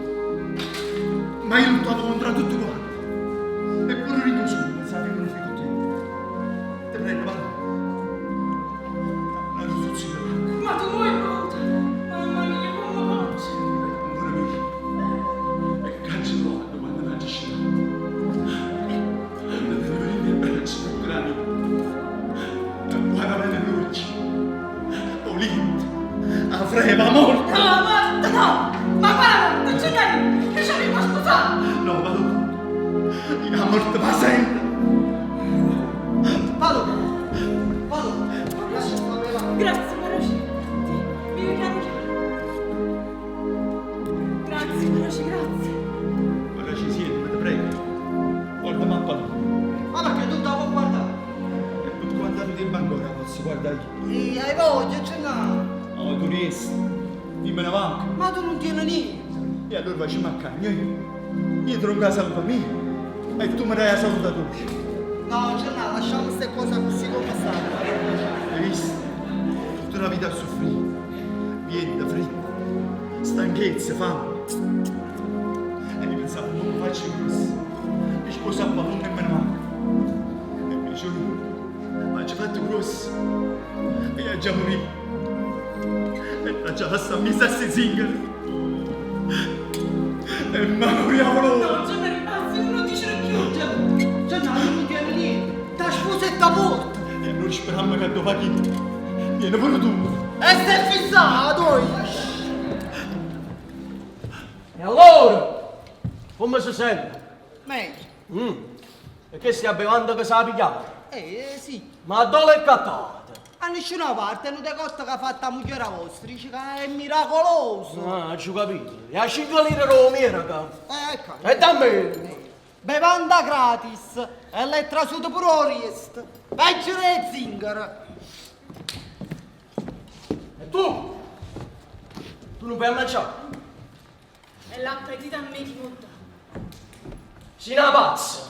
Ma io lottavo contro tutti quanti. Eppure io solo pensavo che non fai con te. Ti prego, vado. La risoluzione. Ma tu vuoi brutta? Mamma mia, come oggi? Amore mio, è cancellato quando non ci scena. Non devi venire in braccio, grani. Guarda bene le luci. Olint, a freva morta. No, Marta, no! Ma guarda, non c'è niente! Che ci avevo sposato! No, vado. La morte va sempre. Vado! Vado! Lascia stare là! Grazie, Maroci. Vivi piano piano. Grazie, Maroci, grazie. Ora ci siete, ma ti prego. Guarda mappa tu. Ma perché tu devo guardare? E per quanto tempo ancora posso guardare io? E hai voglia, ce n'ha! Oh, tu riesci. Dimmene avanti. Ma tu non tieni niente! E allora facciamo a cagno io trovo la salva mia e tu mi dai la salva tua. No, ce n'ha, lasciamo queste cose così come stanno! Hai visto? Tutta una vita a soffrire. Niente, freddo. Stanchezza, fame. E io pensavo, non lo faccio così. Mi sposo a pallone e me ne vado. E invece io faccio fatto grosso. E io già morì. E la già sta messa a sti zingari. E ma moriamo No, loro. ce ne rimasti, non dice più. Ce n'ha, non tieni niente! Da sposetta morta! E noi speriamo che dopo chi viene pure tu. E sei fissato! E allora? Come si sente? Meglio! E che stia bevando che sa pigliare? Sì! Ma dove è cattata? A nessuna parte, non te costa che ha fatto la moglie vostra, dice che è miracoloso! Ah, ci ho capito. E a 5 lire romera, Ecco! e da me. Bevanda gratis! E l'è trasuto pure Oriest! Peggio del zingaro! E tu? Tu non puoi mangiare? E l'appetito a me ti monta. Sei una pazza.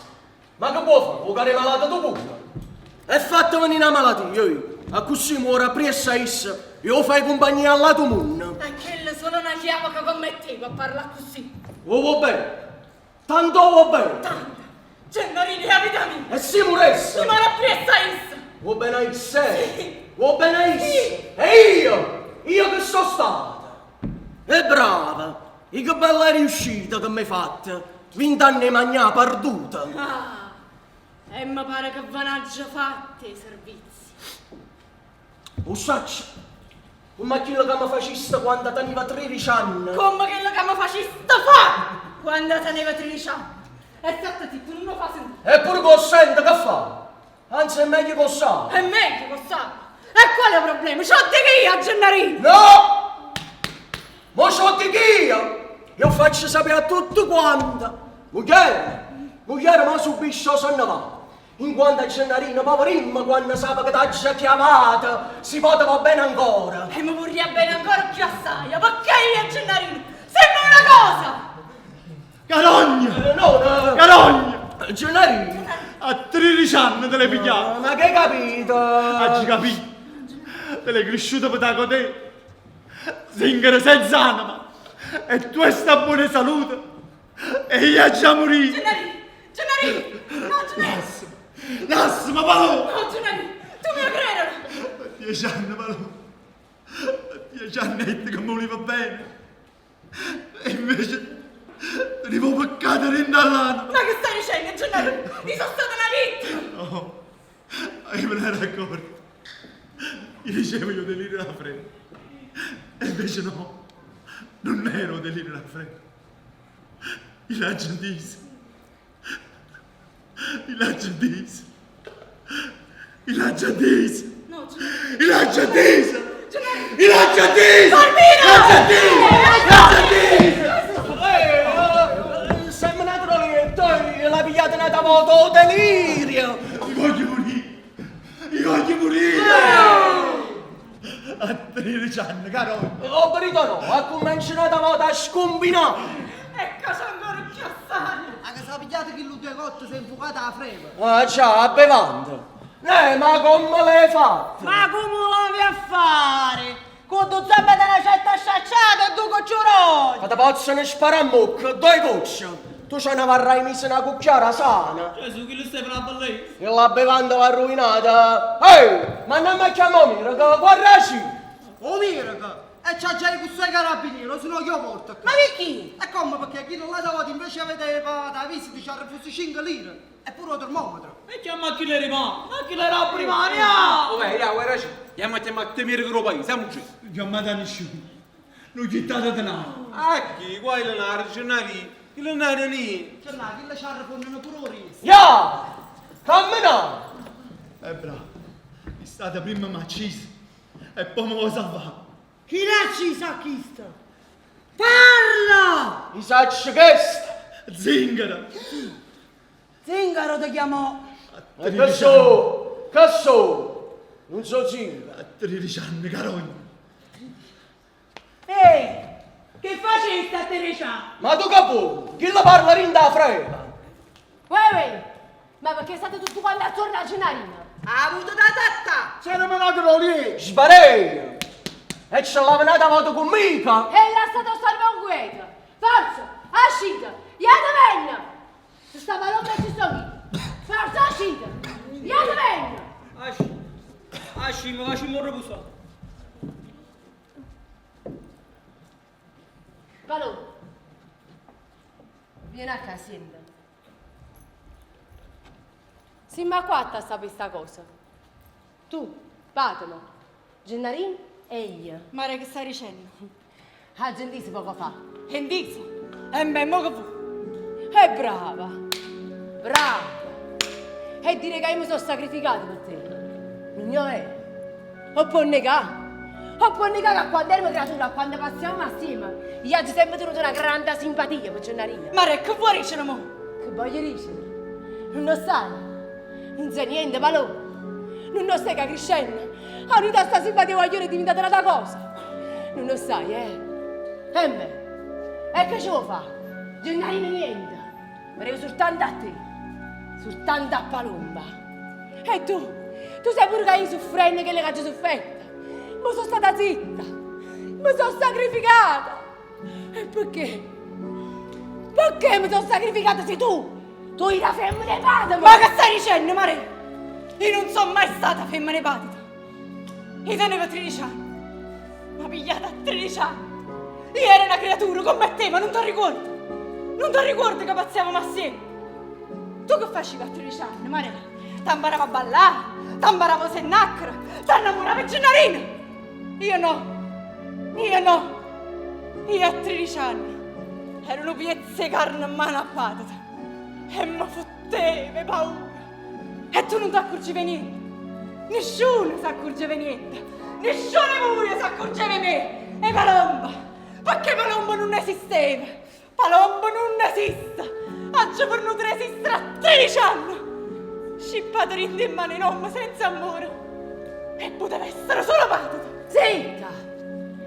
Ma che può fare? Vuoi che è malato tu pure? E fatto venire una malattia, io. A così muore presso a essa. Io fai compagnia al lato mondo. E quella solo una chiave che commettevo a parlare così. Va bene. Tanto va bene. Tanta. Gennarini, la vita mia. E si moresse. Si muore presso a essa. Va bene a essa. Va bene a essa. Sì. E io che sono stata. E brava. E che bella riuscita che mi hai fatto. 20 anni mangià perduta. Ah, e mi pare che vanno già fatti i servizi. Lo sacci? Come quello che mi faciste quando teniva 13 anni. Come quello che mi faciste fa quando teneva 13 anni. E state zitto, non lo fa sentire. Eppure consente, che fa? Anzi, è meglio che sa. È meglio che sa. E qual è il problema? C'ho di che io a Gennarino. No! Ma c'ho di chi io faccio sapere a tutti quanti. Mugliere, ma subisce se ne va. In quanto a Gennarino, poverino, quando sa che t'ha già chiamato, si poteva bene ancora. E mi vorrei bene ancora più a massaia, perché io e Gennarino sembra una cosa! Carogna! No, Carogna! Gennarino! A 13 anni te l'hai pigliato! Ma che hai capito? Oggi capito? Te l'hai cresciuto per da te! Zingaro senza anima! E tu sta buona salute! E io già morì! Gennarino! No, Gennarino! Nasso, ma palò! No, Gennarino! Tu mi credere! 10 anni, palò! 10 annetti che mi voleva bene! E invece ti devo peccare dall'anima! Ma che stai dicendo, Gennarino? Io sono stata una vittima! No, io me ne ero accorto. Io dicevo io delirio da freddo. E invece no, non ero delirio da freddo. Il aggendise. Il aggendise. Il aggendise. No, Il aggendise. Gennarino! Il aggendise. Siamo una troletta e la pigliata nata moto delirio! Io voglio morire. Io voglio morire. A 13 anni, caro. Ho perito no, ha cominciato a scombinare! E cosa ancora più assai! Ma che sa pigliato che lui due cotte si è infuocata la freva? Ah già, bevando! Ma come l'hai fatto? Ma come l'avevi a fare? Con due zampe da una certa sciacciata e due cocciuroni! Ma ti possono sparare a mucca, due gocce! Tu ce ne varrai messo una cucchiara sana! Gesù, chi lo stai per la bellezza? E la bevanda va rovinata! Ehi! Ma non mi chiamo Miraca, guardaci! Oh Miraca! E c'ha già i custodi carabinieri, se no io porto! Ma perché? E come perché chi non l'ha dato invece avete la visita ci ha refuso 5 lire? Eppure il termometro! E chiama chi le rimane? Ma chi le era primaria? Vabbè, guarda, andiamo a temere che lo paese, siamo qui. Non mi dà nessuno. Non gettate denaro. Ah, chi? Qua il denaro, Gennarino. Il denaro lì. C'è là, chi le ci ha refuso pure ora? Ya! Cammina! Bravo. È stata prima macisa. E poi mi cosa fa? Chi l'ha uccisa chista? Parla! I sacci questo! Zingara. Zingaro ti chiamò! E che so? Che so? Non so zingaro! A 13 anni, carogna. Ehi! Che faceste a Teresa? Ma tu capo? Chi la parla rinda frega? Uè, ma perché state tutti quanti attorno a Gennarino? Ha avuto da tatta! Se non me la trolli. Sbarei! E ce l'ha venuta voto con mica! E là stato salvangueta! Forza, ascita! Iată venna! Sta palomba ci sto qui! Forza, ascita! Iată venna! Asci, mi faccio morire busato. Palomba! Vieni a casa, senta. Siamo qua sta questa cosa. Tu, Patimo, Gennarino e io. Mare, che stai dicendo? A Gentisi poco fa. Endizio? E beh, mo che fu? È brava! Brava! E dire che io mi sono sacrificato per te. Non è. O può negare. O può negare che quando ero creatura, quando passiamo assieme, io ho sempre tenuto una grande simpatia per Gennarino. Mare, che vuoi dicere mo? Che voglio dire? Non lo sai. Non sai niente, Paloma. Non lo sai che crescendo. A unità sta simpatia voglio è diventata una cosa. Non lo sai, E beh, e che ci vuoi fare? Gennarino niente. Volevo soltanto a te. Soltanto a Palomba. E tu sai pure che io soffrendo che le caccio soffretta. Ma sono stata zitta. Mi sono sacrificata. E perché? Perché mi sono sacrificata se tu eri la femmina patita? Ma che stai dicendo, Mare? Io non sono mai stata femmina patita. Io tenevo 13 anni. Ma pigliata a 13 anni. Io ero una creatura come te, ma non ti ricordo. Non ti ricordo che passiamo assieme. Tu che facevi a 13 anni, Mare? Ti imparavo a ballare, ti imparavo a sennacchera, ti innamoravi a Gennarino. Io no. Io a 13 anni ero una piezza di carne a mano a patata. E mi fotteve paura. E tu non ti accorgevi niente. Nessuno si accorgeva niente. Nessuno di voi si accorgeva di me. E Palomba. Perché Palomba non esisteva. Palomba non esiste. Oggi per non resistere a 13 anni. Scippato rinde in mano in uomo senza amore. E poteva essere solo patata. Zitta!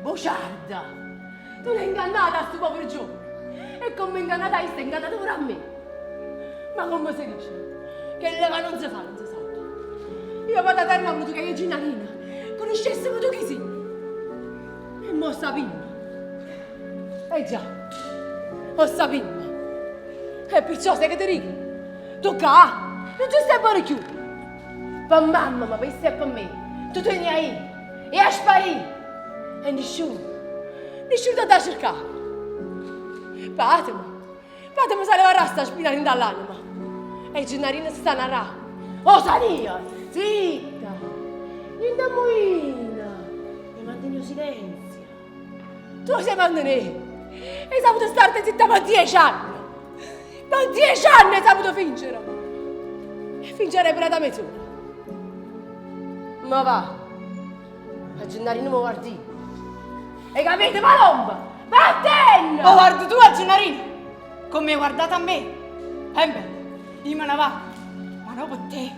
Voi bugiarda! Tu l'hai ingannata a sto povero giovane! E come ingannata sei ingannata pure a me! Ma come si dice? Che leva non si fa, non si sa. Io vado a terra ho voluto che io e Ginnarina conoscessimo tu chi sei. E mo sappiamo. Già, lo sappiamo. E perciò sai che ti dico? Tu qua, non ci stai pure più. Per mamma, ma per te e per me. Tu te ne hai e a sparire. E nessuno ti da cercare. Fatemi se leverà sta spina dall'anima. E Ginnarina si sta narrando. Oh, Sania, zitta. Niente moina. E mantieni silenzio. Tu sei mantenuto. Hai saputo starti zitta per 10 anni. Per 10 anni hai saputo fingere. E fingere pure da mezz'ora. Ma va. A Gennarino mi guardi. Hai capito, Palomba? Vattene! Oh, guarda tu a Gennarino. Come hai guardato a me. E beh, io me ne va. Ma non per te.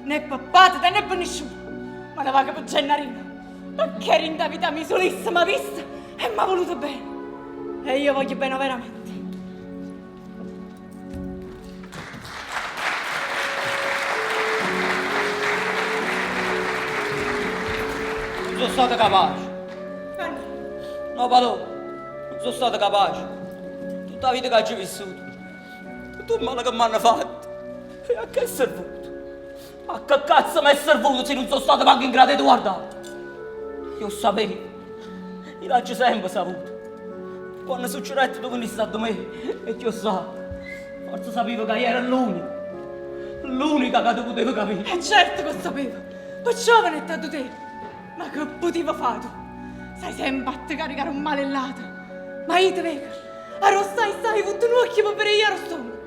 Né per Patata né per nessuno. Ma ne va che per Gennarino. Perché eri in vita mia solissima vista e mi ha voluto bene. E io voglio bene veramente. Non sono stato capace. No, Paloma, non sono stato capace. Tutta la vita che hai vissuto. Tu male che mi hanno fatto. E a che è servito? A che cazzo mi è servito se non sono stato manco in grado di guardare? Io sapevo. Io l'ho sempre saputo. Quando succedette tu venissi da me e io so. Forse sapevo che io ero l'unico. L'unica che tu potevi capire. E certo che sapevo. Perciò venette te. Ma che potevo fare tu? Sai sempre a te caricare un malellato. Ma io te vedo. Arrostai stai tutto un occhio per io ero stonco.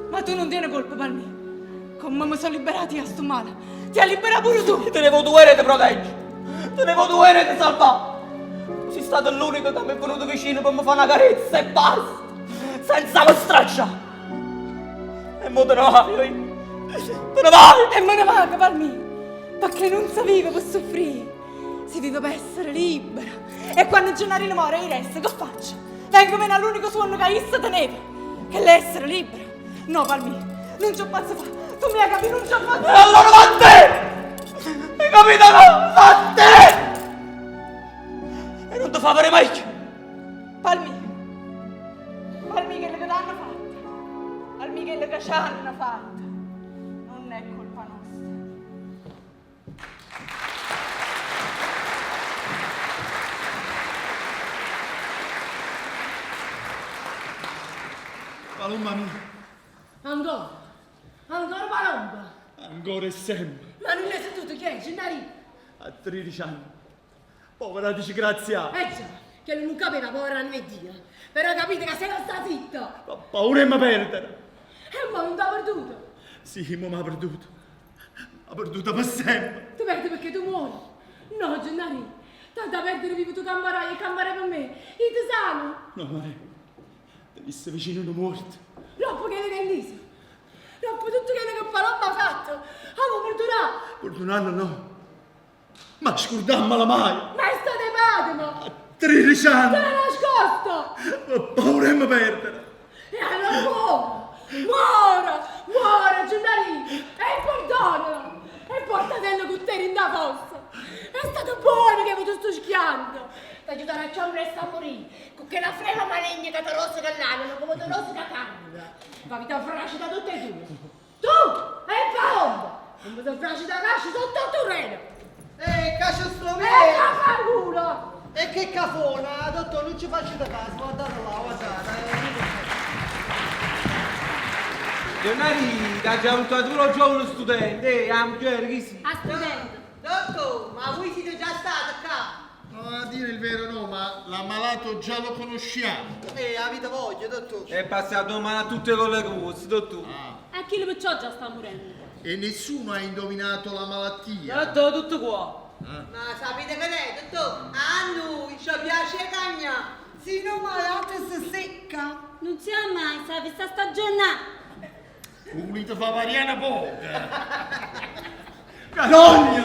Ma tu non tieni colpa per me. Come mi sono liberati a sto male. Ti ha liberato pure tu. Te ne devo dovere di proteggere. Te ne devo dovere di salvare. Sei stato l'unico che mi è venuto vicino per mi fare una carezza e basta. Senza mi stracciare. E mo te ne vai. Te ne vai. E me ne va per me. Perché non si vive per soffrire. Si vive per essere libera. E quando Gennarino muore io resto, che faccio? Vengo bene all'unico suono che io teneva. Che l'essere libera. No, Palmi, non c'ho pazzo fa. Tu mi hai capito, non c'ho pazzo. E allora vattene! Hai capito? No? Vattene! E non ti fa avere mai più. Palmi che le hanno fatta. Palmi che le ci hanno fatta. Non è colpa nostra. Paloma mia, Ancora Palomba. ancora e sempre, Ma non ne sai tutto chi è, Gennarino? a 13 anni. Povera disgraziata. Già, che non capeva, povera Dio. Però capite che sei sta zitta. Ho paura di mi perdere. E mo non t'ha perduto. Sì, ma mi ha perduto. Ha perduto per sempre. Tu perdi perché tu muori. No, Gennarino. Tanto perdere vivo tu cambarai e cambarai per me. Io ti sano. No, Maria, venisse vicino una morte. Troppo che le rendisi. Troppo tutto quello che Palomba ha fatto. Avevo perdonato. Perdonarlo no. Ma scordammela mai. Ma è stato Patimo. A 13 anni. Te l'ha nascosto. Ho paura di mi perdere. E allora muora, Gennarino. E perdonalo. E portatelo con te in da fossa. È stato buono che hai avuto sto schianto. Ti aiuterà a resta a morire. Con che la frema maligna che ti rosica l'anima, come ti rosica cambia. Ma vi ti frascita tutte e due. Tu e Palomba. Non mi ti frascita casci sotto il terreno. Caccia sto E la fagura. E che cafona, dottore, non ci faccio da caso, guardate là, guardate. Gennari, da già un tuo giovane studente, a mujer chi si? A studente. Dottore, ma voi siete già stati qua? No, a dire il vero no, ma l'ammalato già lo conosciamo. Avete voglia, dottore. È passato male a tutte con le cose, dottore. E chi lo perciò già sta morendo? E nessuno ha indovinato la malattia. Dottore, tutto qua. Ma sapete che è, dottore? A noi ci piace cagna. Se non malato si secca. Non si ha mai, sa, questa stagione. Volete fare variana poca? Carogna!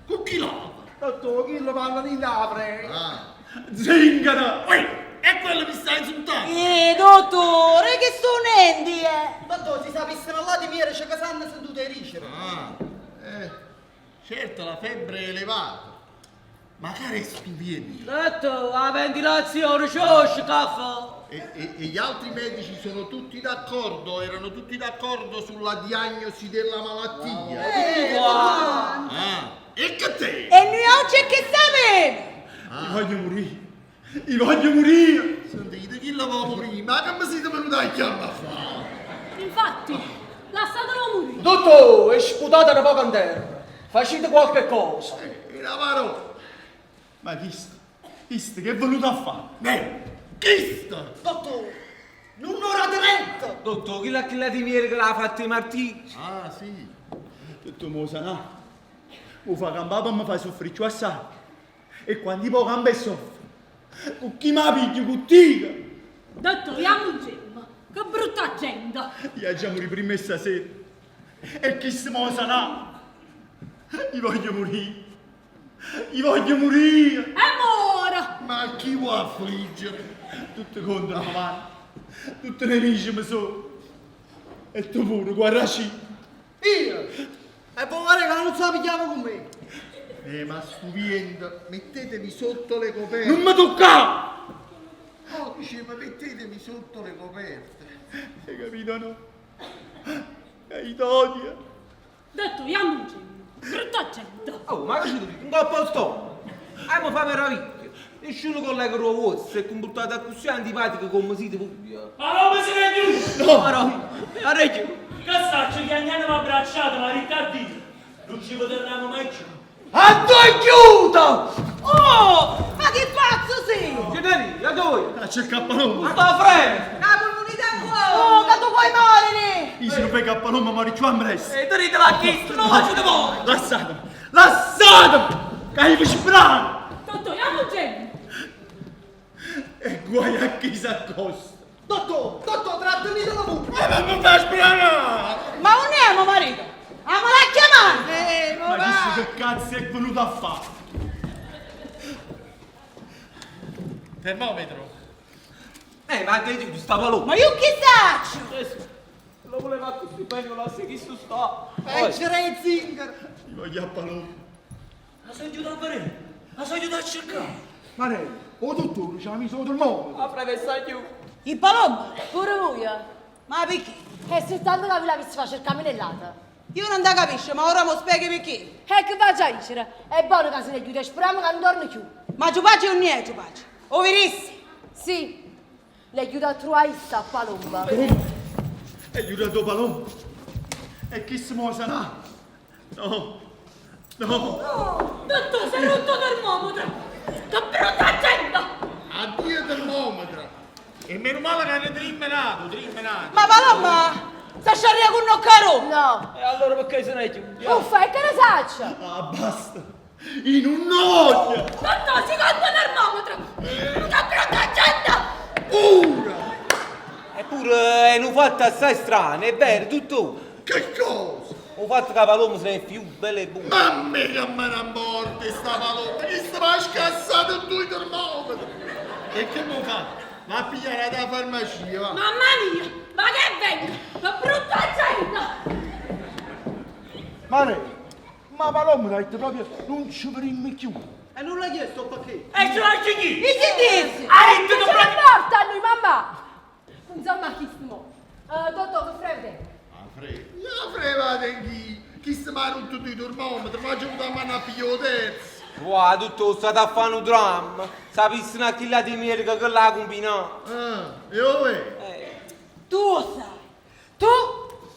Con chi lava? Dottore, chi lo parla di apre? Zingaro! E quello mi sta insultando! Dottore, che sonendi, Dottore, si sapesse là di mia c'è casando sedute ricere. Certo, la febbre è elevata. Magari è stupendo. Detto, la ventilazione, c'ho caffè. E gli altri medici sono tutti d'accordo, erano tutti d'accordo sulla diagnosi della malattia. E che te? E noi oggi è che sapete? Io voglio morire! Sentite, chi la vuole morire? Ma che mi siete venuti a chiamare a fare? Infatti, lasciatelo morire. Dottore, sputate un po' in terra. Facete qualche cosa. E la parola? Ma chi che è venuto a fare? Chi sta? Dottore, un'ora di retta. Dottore, chi la di miele che l'ha fatta i martini? Ah, sì. Tutto mo sanà. Mi fa campare e mi fa soffrire più assai. E quando poi cambia e soffre, con chi mi piglio con tira? Dottore, ammuggemo. Che brutta gente. Io già morì prima stasera. E chi si mo sanà? Io voglio morire. Io voglio morire. E ora? Ma chi vuole affliggere? Tutti contro la mano. Tutti nemici mi sono. E tu pure, guardaci. Io? E poi guarda che non so pigliamo con me. Ma stupendo, mettetevi sotto le coperte. Non mi toccare! Oh, diceva, mettetevi sotto le coperte. Hai capito, no? Hai odia. Dottore, ammuggemo. Brutta gente. Oh, ma che ci dici? Un po' al stomaco. Mi fa meraviglia. Nessuno collega lo vostro e comportate così antipatico come siete voi. Ma non mi siete giù! No! Ma parecchio. Che staccio che andiamo abbracciato, ma ricardito! Non ci potremo mai più! A due chiudo! Oh, ma che pazzo sei? Generi, da dove? C'è il cappalone! Ma sta freme! La comunità qua! Oh, che tu puoi morire! Io se non fai il cappalone mi muori giù a presto! E tenete la chista, non faccio di voi. Lasciatemi! Lasciatemi! Che io faccio bravo! Dottore, ammuggemo. E guai a chi si accosta! Dottore, trattenete la bocca! Ma mi fai spranare! Ma non è marito! Amo la chiamare! Ma questo che cazzo è venuto a fare? Termometro! Ma che dici, sta paloma? Ma io che saccio? Lo voleva così bene, la sai chi sta. Peggere il zingaro! Io voglio a paloma! La so aiutare a vedere! La so aiutare a cercare! Ma ne, oh dottore, ci ha messo il mondo. La premessa più. Il palombo? Pure voi. Ma perché? È soltanto che vi la visto facere camminellata. Io non ti capisco, ma ora mi spieghi perché. E che faccia dicere? È buono che se ne chiude, speriamo che non torni più. Ma giupace o non è giupace? O verissi? Sì, le chiudo a truaista a palomba. E io ho dato paloma! E chi si muove sarà? No! No! Dottore, sei rotto termometro! Che brutta gente! Addio termometro. E meno male che hanno trimmenato. Ma Palomba, stai sciarria con un caro? No! E allora perché se ne chiude? Uffa, e che ne saccia? Ah, basta! In un'oglia! Dottore, si conta termometro! Che brutta gente! Ura! Eppure non fatto assai strano, è vero, tutto. Che cosa? Ho fatto che la paloma se ne è più bella e buona. Mamma che me ne morte sta paloma. Chi stava scassato in due termometri? E che mi fa? Va a pigliare da farmacia, va. Mamma mia, ma che venga? Che brutta gente! Ma paloma ha detto proprio non ci vedremo più. E non l'ha chiesto perché? E ce l'hai chi? E che dici? Hai detto Ce che l'è morta a noi, mamma! Insomma, chi stiamo? Dottore, che freve? La frevate chi sta mai rotto di termometri, ma ci avuto a mano a pigliare terzo. Wow, tutto state a fare un dramma. Sapessi una chilla di merda che l'ha combinato. E ove? Tu lo sai. Tu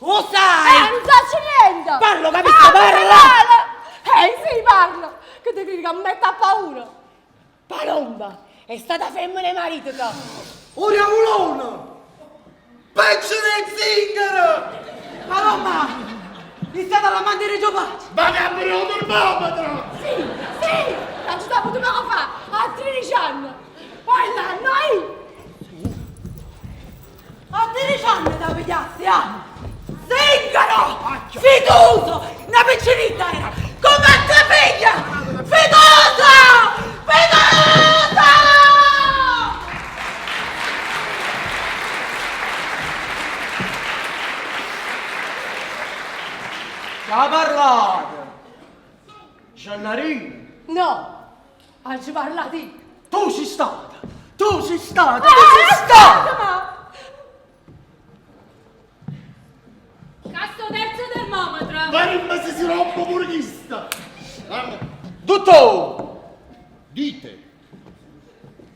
lo sai. Non faccio niente! Parlo, capisco, parla. Sì, parlo! Che ti credi che mi metta a paura? Palomba, è stata femmina e marito, tu. Uriamulona! Peggio del zingaro! Palomba, è stata la mandere giovane. Ma che ha preso il termometro! Sì! Non ci potuto fare! A 13 anni! Poi là, noi! A 13 anni da pigliarsi, Zingaro! Fiduso! Una piccinita era! Come a tua figlia! Fiduso! parla di. Tu sei stata! Tu sei stata! Ma Casto terzo termometro. Ma se si rompe pure chista! Dottore! Dite,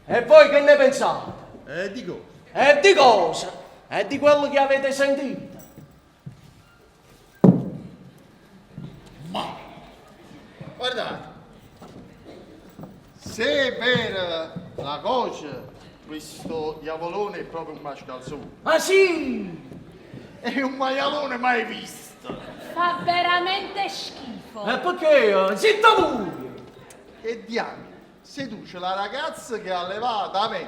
E voi che ne pensate? dico, E di cosa? E di quello che avete sentito? guardate, se è vera la cosa, questo diavolone è proprio un mascalzone. Ah sì! È un maialone mai visto. Fa veramente schifo. E perché? Zitta pure! E diamine, seduce la ragazza che ha levato a me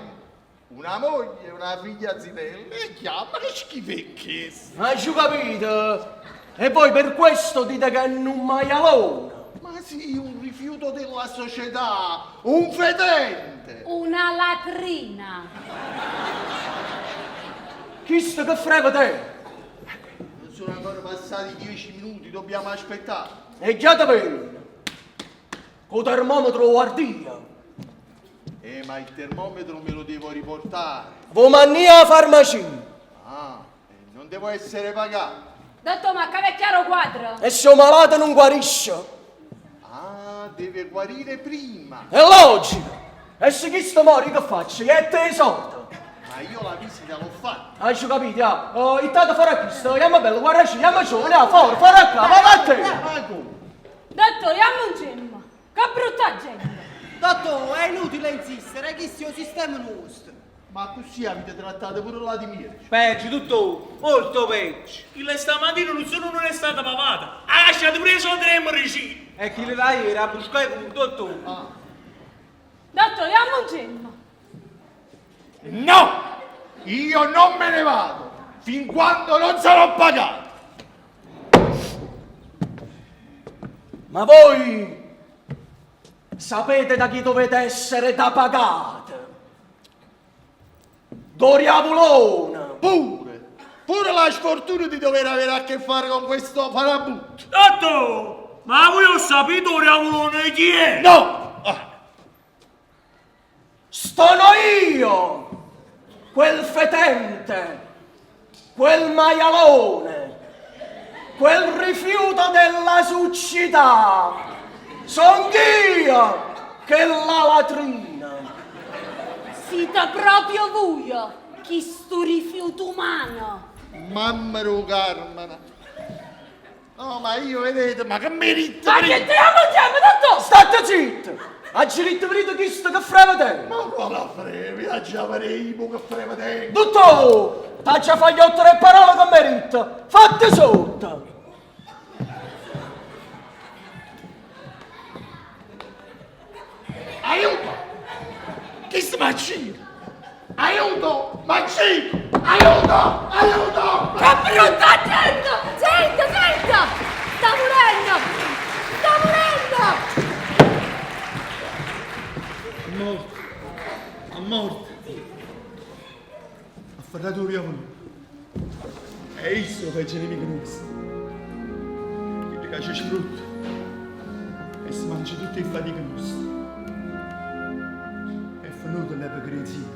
una moglie e una figlia zitella e chiama che schifecchezza. Hai capito? E voi per questo dite che è un maialone? Ma sì, un rifiuto della società, un fedente. Una latrina. Chissà che frega te! Non sono ancora passati 10 minuti, dobbiamo aspettare. E già te bene! Con termometro guardia! Ma il termometro me lo devo riportare. Vo manni a farmacia! Non devo essere pagato. Dottor, ma che chiaro quadro? E se malato non guarisce! Deve guarire prima. È logico! E se chi sta mori che faccio? E te soldi! Ma io la visita l'ho fatta. Hai capito? Ah? Il tanto farà questo, chiama bello, guarda ci, chiama giù, andiamo fuori, farà qua, ma va a te! Dottor, chiamo un gemma. Che brutta gente. Dottor, è inutile insistere, che sia un sistema nostro. Ma così avete trattato pure la di mia. Peggio, dottore, molto peggio. Chi le stamattina non è stata pavata. Ha lasciato pure i soldi dei moricini. E chi le dà ieri a buscare con il dottore. Dottor, chiamo un gemma. No! Io non me ne vado fin quando non sarò pagato. Ma voi sapete da chi dovete essere da pagate? Doriavulone! Pure la sfortuna di dover avere a che fare con questo farabutto. Dottor, ma voi ho sapito Riavulone chi è? No! Sono io! Quel fetente! Quel maialone! Quel rifiuto della succità! Son io che la latrina! Siete proprio voi, chi sto rifiuto umano. Mamma Carmana. No, ma io vedete, ma che merito! Ma che te amo, dottor! State zitto! Ha diritto vedete chi sta che freva te? Ma quale frevi, la già faremo che freva te! Dottore! T'ha già fatto 3 parole che merita! Fatte sotto! Aiuto! Chi sta macino? Aiuto! Macino! Aiuto! Aiuto! Che brutta gente! Senta! Sta morendo! A morte! Afferrato un diavolo! È isso che c'è nemico nostro! Quelli che ci sfrutta e si mangia tutte le fatiche nostre! È venuto l'ipocrisia,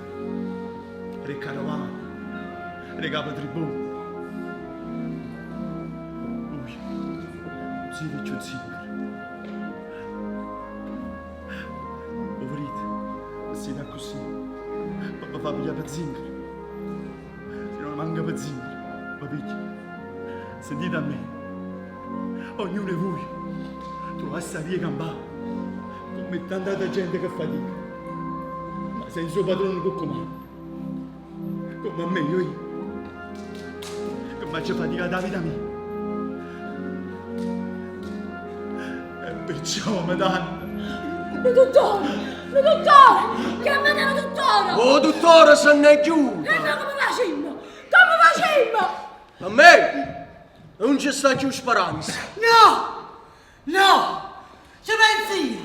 le carovane, le capo tribù. Zio più zingaro. Poverito, si dà così. Papà fa pigliare per zingaro. Se non manca per zingaro, ma piglia. Sentite a me. Ognuno di voi trova sta via campare. Come tanta gente che fatica. Ma senza padrone che comanda. Come a me, io. Che faccio fatica da vita mia. Perciò, madonna. Dottore! Che a me era dottore! Oh, dottore, se ne è chiuso! E no, come facemmo? A me non ci sta più speranza. No! Ci pensi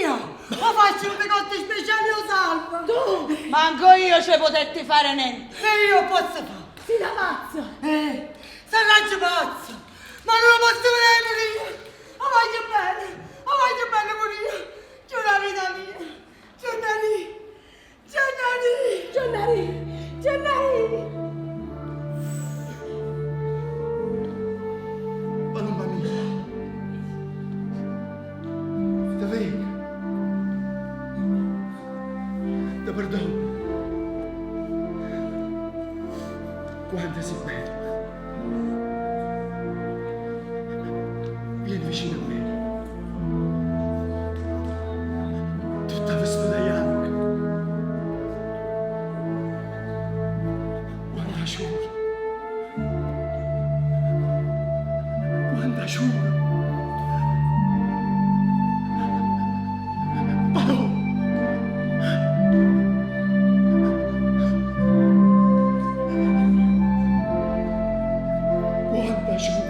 io! Ma faccio un picotti speciali o salvo! Tu! Manco io ci potete fare niente! E io posso fare! Si da pazzo! Sarà pazzo! Ma non lo posso vedere morire! Lo voglio bene morire! la vita mia! Gennari! Gennari! Palomba mia, ti vengo, ti perdono. Quanto sei bella. Vieni vicino a me. Tutta vestita bianca. Quanta sciura. Quanta sciura. Paloma. Quanta sciura.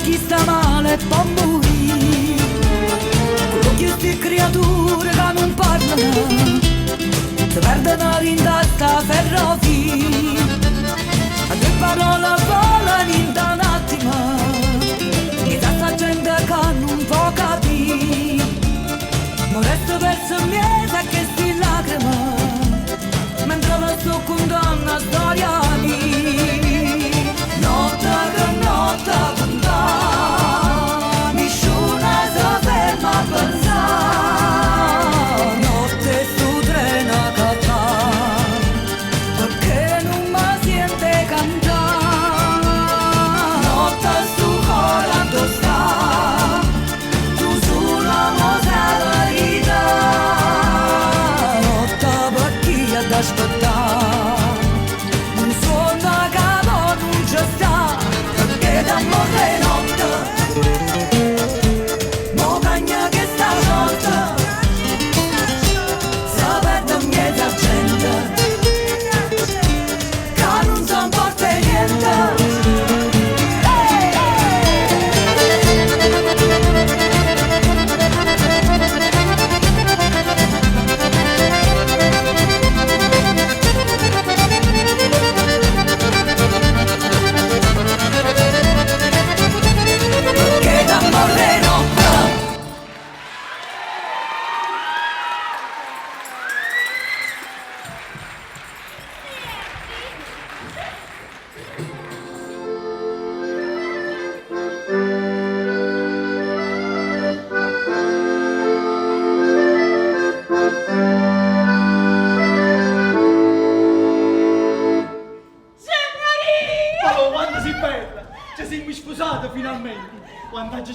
Chi sta male può morire, quello che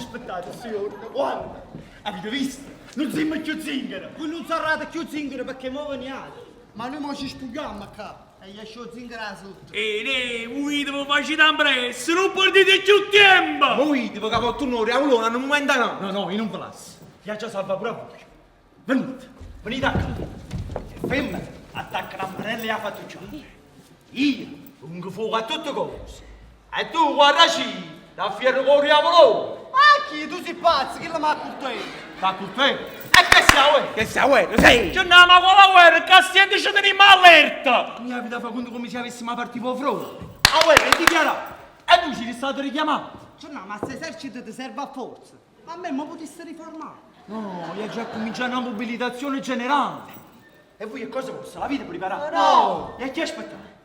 aspettate, signore, quando? Avete visto? Non siamo più zingari. Voi non sarete più zingari perché mo veniate. Ma noi mo ci spugliamo qua. E gli esce zingara sotto. Voi devo fare presto, non perdete più tempo! Voi, tipo capottuno, Riavolone, non mi no. No, io non ve lascio. Gli ha già salvato pure a voi. Venite a casa. E femmine attaccano a Marella e a fattucciata. Io, un fuoco a tutte cose. E tu, guardaci, da fierro con Riavolone. Ma chi? Tu sei pazzo, chi la ma curtei? Da cultore. E che siamo? Che sia guerra, sei? C'è una ma con la guerra, che stiamo ci teniamo allerta! Mi avete fatto conto come se avessimo partito fronte. Ah, guarda, è dichiarato. E tu ci sei stato richiamato. Cioè no, ma se esercito ti serve a forza. Ma a me mo potessi riformare. No, io già cominciato una mobilitazione generale. E voi che cosa vostra? La vita preparata? No! E chi aspettate?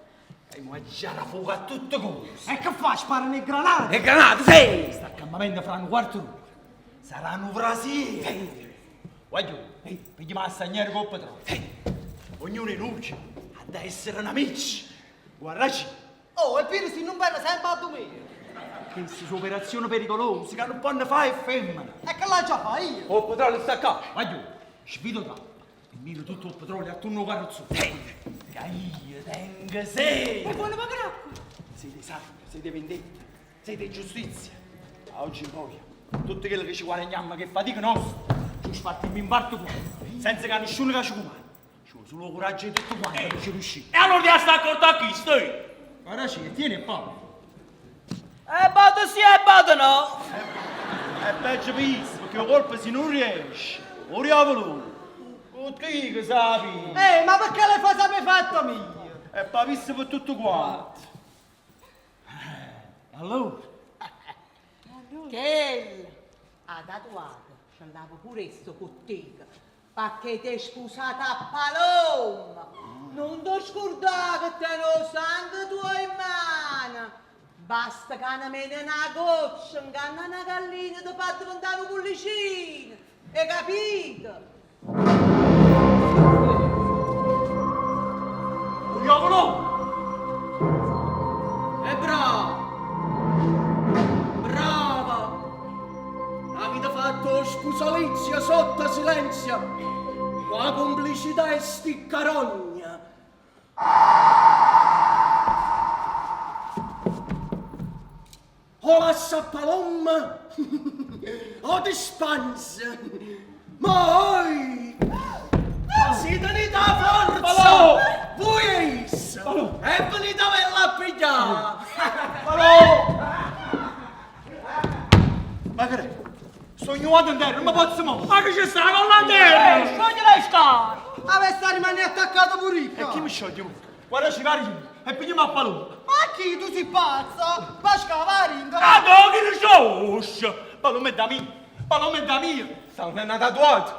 E mo è già la fuoco a tutte cose. E che fai? Sparano le granate? E granate, sei? Sta accampamento fra un quarto d'ora. Saranno brasile. Guarda, prendiamo la stagnare con il patrone. Ognuno in luce, ad essere amici. Guardaci, Oh, e Pino si non bene sempre a domenica. queste sono operazioni pericolose che non possono fare e femmine. E che la già fai io? Oh, patrone, sta qua. Guarda, sfido tanto. E miro tutto il patrone attorno al carrozzone. Che io tengo sei. E vuole pagare? Siete sangue, siete vendette, siete giustizia. Da oggi in poi, tutti quelli che ci guadagniamo, che fatica nostra, ci spartiamo in parto qua, senza che nessuno che ci comanda. Ci vuole solo coraggio di tutto quanto per ci riuscire. E allora ti sta accorto qui, stai? Guarda, tieni e Paolo. Bado sì e bado no. È peggio visto, perché la colpa se non riesce. O Riavolone. O te che sapi. Ma perché le fai sempre fatto mio? È pavisto per tutto quanto. Allora? Che ha tatuato, ci andava pure sto con te, perché ti è sposata a Paloma. Non ti scordare che te lo sangue tuo in mano. Basta che ne mette una goccia, che una gallina ti fa diventare un pollicino. Hai capito? Riavolone! E bravo! Brava! Avete fatto scusalizia sotto silenzio! La complicità è sticcarogna! O lascia Paloma o di spanza! Moi! Si tenete a forza! Voi e isso! E venite a verla a pigliare! Ma che è? Sto ignorando in terra, non mi posso muovere. Ma che ci sta con la terra? Sciogliela sta. Avesse rimanere attaccato pure io. E chi mi scioglie? Guarda, ci cari e pigliamo a Paloma. Ma chi? Tu sei pazzo? Va a scavare in Ah, no, che ne so? Paloma è da mia! Paloma è da mia! Sta una tatuato.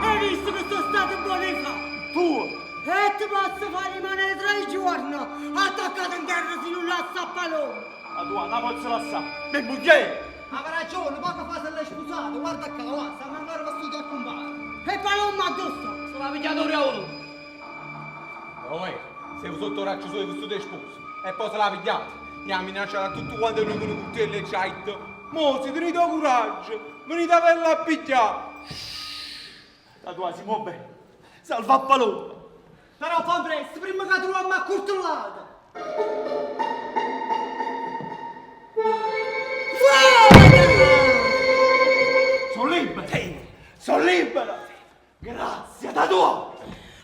Hai visto che sono state buone fa? Tu! E ti posso far rimanere 3 giorni attaccato in terra se non la sta a Paloma. La tua, la posso lasciare! Mia moglie! Aveva ragione, poco fa se l'hai sposato. Guarda qua, là, stiamo ancora vestiti a combattere. E Paloma addosso. Sono pigliato Riavolone. Poi, sei sotto raccio suo questo tuo sposo. E poi se l'ha pigliata. Mi ha minacciato a tutti quanti noi con i coltelli e c'hai. Mo, se tenete coraggio, venite a verla a pigliare. La tua si muove bene. Salva a Paloma! Però fa presto, prima che troviamo accortolata. Sono libera! Sono libera! Grazie, da tua!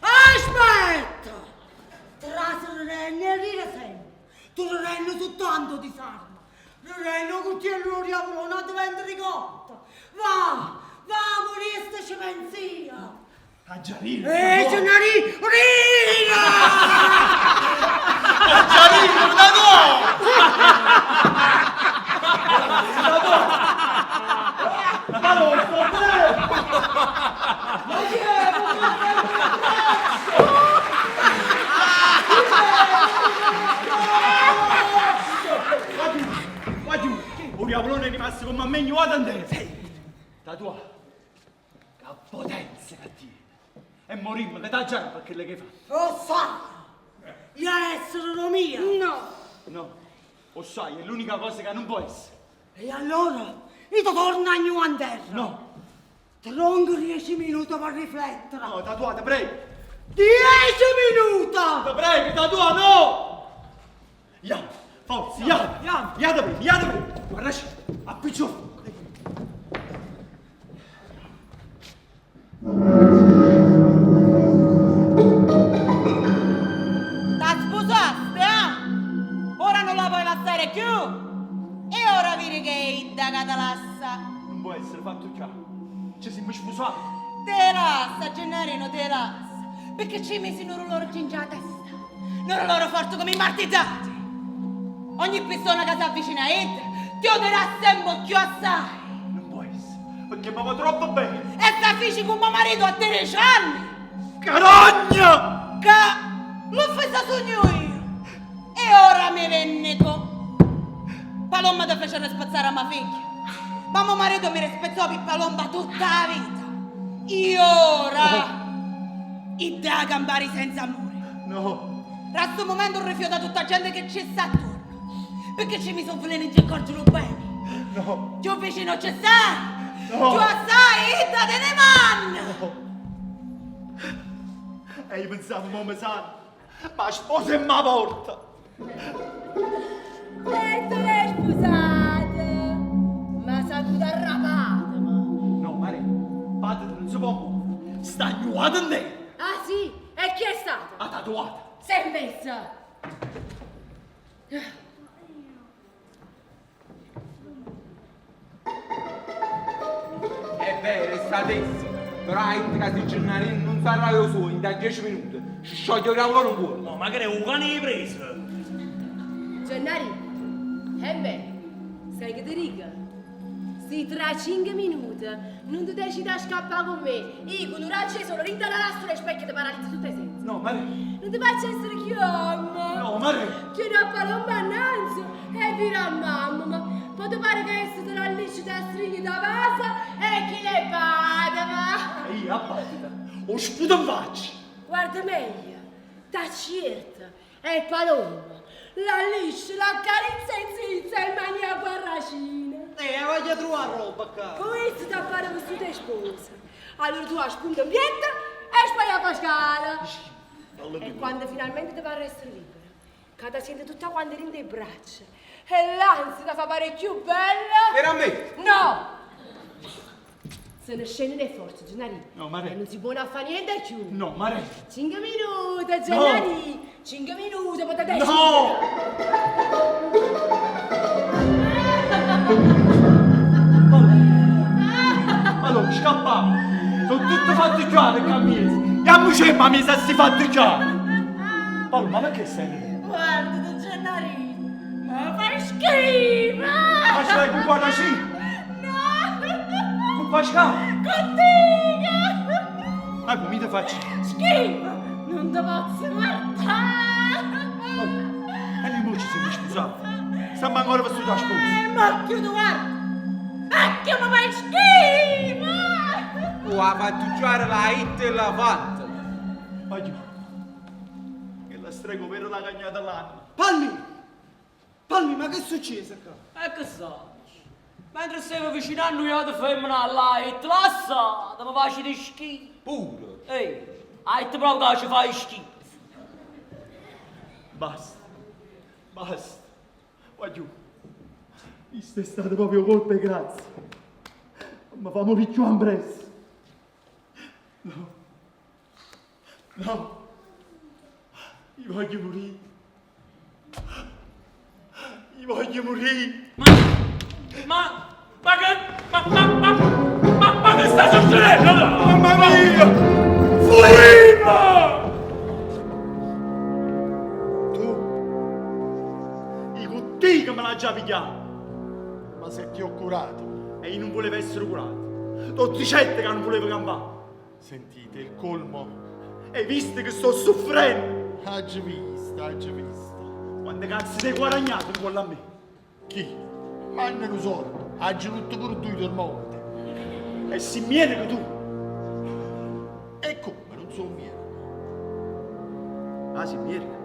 Aspetta! Tra sorelle ride sempre. Tu non hai soltanto disarmo. Non hai un cucchiello di Riavolone, non diventa ricotta. Va, moriste ci pensia. A Gianino! Giannari, rida! A Gianino, da tua! Ma non sto Guarda, un Riavolone è rimasto come a me ignorato in terra. Da tua, che potenza che tiene. E morimmo, che t'ha già perché le che fa. Lo sa! Io essere mia! No! No, Lo sai, è l'unica cosa che non può essere. E allora? Io torno a New a terra. No. Tronco 10 minuti per riflettere. No, tatuata, prego. 10 minuti! Ti prego, tatuata, no! Ja, forza, ja, da prima. Guarda, appiccio. T'ha sposaste, Ora non la puoi lasciare più? E ora vedi che è indagata lassa. Non può essere fatto chiaro. Ci siamo sposati. Te lassa, Gennarino, te lassa. Perché ci hai messo in orologio in già testa. Un orologio forte come i martizzati. Ogni persona che si avvicina a ente ti odierà sempre più assai. Non può essere, perché mi va troppo bene. E sta fece con mio marito a 13 anni. Carogna! Che l'offesa sogno io. E ora mi vennico. Palomma ti fece rispezzare a mia figlia. Ma mio marito mi rispettò per Palomma tutta la vita. Io ora i da gambari senza amore. No. Da questo momento rifiuta tutta gente che ci sta attorno. Perché ci mi sono veleni di accorgerlo bene. No. Giù vicino ci sta. No. Giù assai, da te ne manna. E io pensavo, mamma sana, ma sposa in ma porta. E te l'hai sposata. Ma saluta arrapata, ma. No, Maria, padre non si può muovere. Sta ignuata in te. Ah sì? E chi è stata? Ha tatuata. Sei messa. È vero, è statissimo. Però in caso di Gennarino non sarà lo suo, in da 10 minuti. Ci scioglie il lavoro un po'. No, ma che è un cane di presa? Gennari, bene, sai che ti dico? Se tra 5 minuti non ti decidi a scappare con me, io con un raggio solo rinda la lastra e specchio ti paralizzi tutti i sensi. No, Maria. Non ti faccio essere chioma. No, Maria. Chiedi a Palomba annanzi e vira a mamma, ma poi ti pare che essa te la lisci da stringhi da casa e chi le bada, ma. E io, abbattita. O sputo in faccia. Guarda meglio, sta certa, è Palomba. La liscia, la carezza in senza il mania guarracina. Voglio trovare roba qua. Questo ti appare vestito e sposa. Allora tu hai spunto in pietta e spai a Pascala. E quando finalmente ti pare essere libera, che ti senti tutta quanta in le braccia e l'ansia ti fa parecchio bella. Per a me? No! Se ne scende le forze, Gennari. No, Maria. E non si può fare niente più. No, Maria. 5 minuti, Gennari. 5 minuti, potete decidere. No! Allora, scappa! Sono tutto fatto chiaro, Camille! Chiamo c'è, ma mi sa si fatto chiaro! Paolo, ma perché sei lì? Guarda, Gennari, ma fai schifo! Ma ce l'hai con 45? No! Con Pascal? Contigo! Ma come ti faccio? Schifo! Non ti posso guardare! E noi ci siamo sposati! Stiamo ancora per studiare sposa! Ma chiudo, guarda! Ma che mi fai schifo! Tu hai fatto giocare la hit e l'ha fatta. Ma io, che la strego per la cagnata l'anno. Palmi, ma che è successo qua? E che sai? Mentre stavo vicino a noi alla femmina là e lassata, mi faccio di schifo. Pure. Ehi, hai proprio che ci fai schifo. Basta. Voglio. Questa è stata proprio colpa e grazia. Ma fa morire più ambrezza. No. Io voglio morire. Ma che sta succedendo? Mamma mia! Fuima! Tu? I cutti che me l'ha già pigliato. Ma se ti ho curato, E io non volevo essere curato. Tutti certi che non volevo campare. sentite il colmo. E visto che sto soffrendo, Oggi visto. quante cazzo ti hai guadagnato di quello a me? Chi? Ma non lo so, oggi tutto pure tu del monte. E si viene che tu. E come non so mio? Ah, si viene.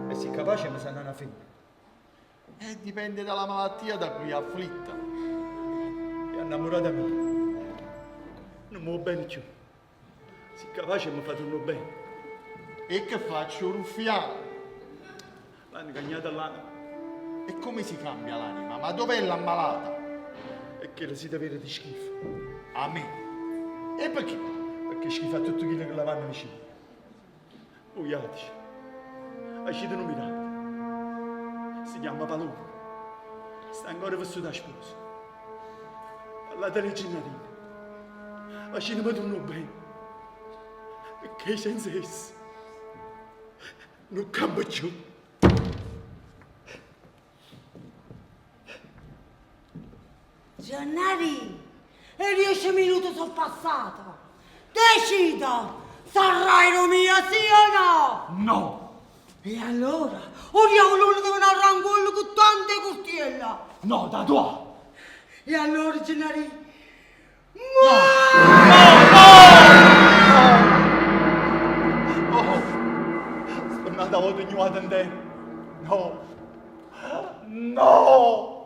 E sei capace mi sanno una femmina. Dipende dalla malattia da cui è afflitta. È innamorata mia. Non mi va bene più. Sei capace mi fa tutto bene. E che faccio? Ruffiano. L'hanno cagnata l'anima. E come si cambia l'anima? Ma dov'è l'ammalata? E che la si deve avere di schifo. A me. E perché? Perché schifo a tutti quelli che la vanno vicino. Uiatici. Ascite non mirate. Si chiama Paloma. Sta ancora vissuta a sposa. Parlate le Gennarina. Ascite mi torno bene. Perché senza essa non cambio più. Gennari, e 10 minuti sono passati. Decida, sarai lo mio sì o no? No! E allora, o diavolo deve un arrangollo con tante costiella? No, da tua! E allora, Gennari? Sono andata a voto ignuata in te. No! No!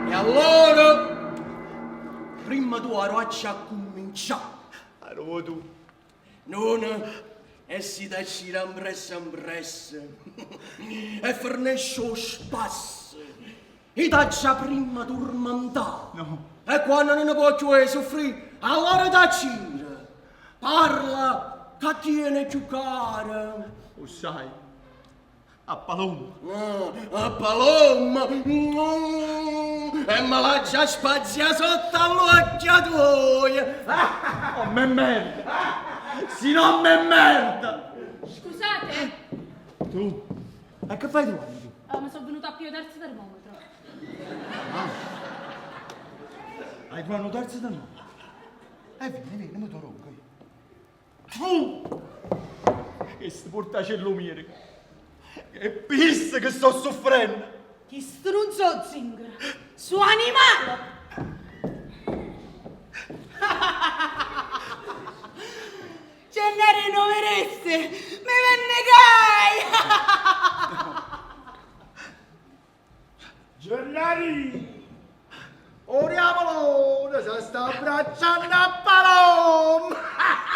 E allora, prima tu a roccia a cominciare. Ero tu. Non e si da ambressa e fornisce lo spasso. E taccia prima dormantare. No. E quando non ne può più soffrire, allora tacci. Parla, che tiene più cara. Lo sai. A Paloma. A Paloma. E me la già spazia sotto all'occhio tua. Oh, me merda! Si non me merda! Scusate, Tu? E che fai tu, amico? ma sono venuta a pigliare il termometro. Hai qua un terzo da noi? Vieni, mi torno qui. Tu! Che sti portacello mio, che pisse che sto soffrendo! Chi strunzo zingaro, suo animale! Gennari non veresse, mi vennegai! Gennari! O diavolo, si sta abbracciando a Paloma!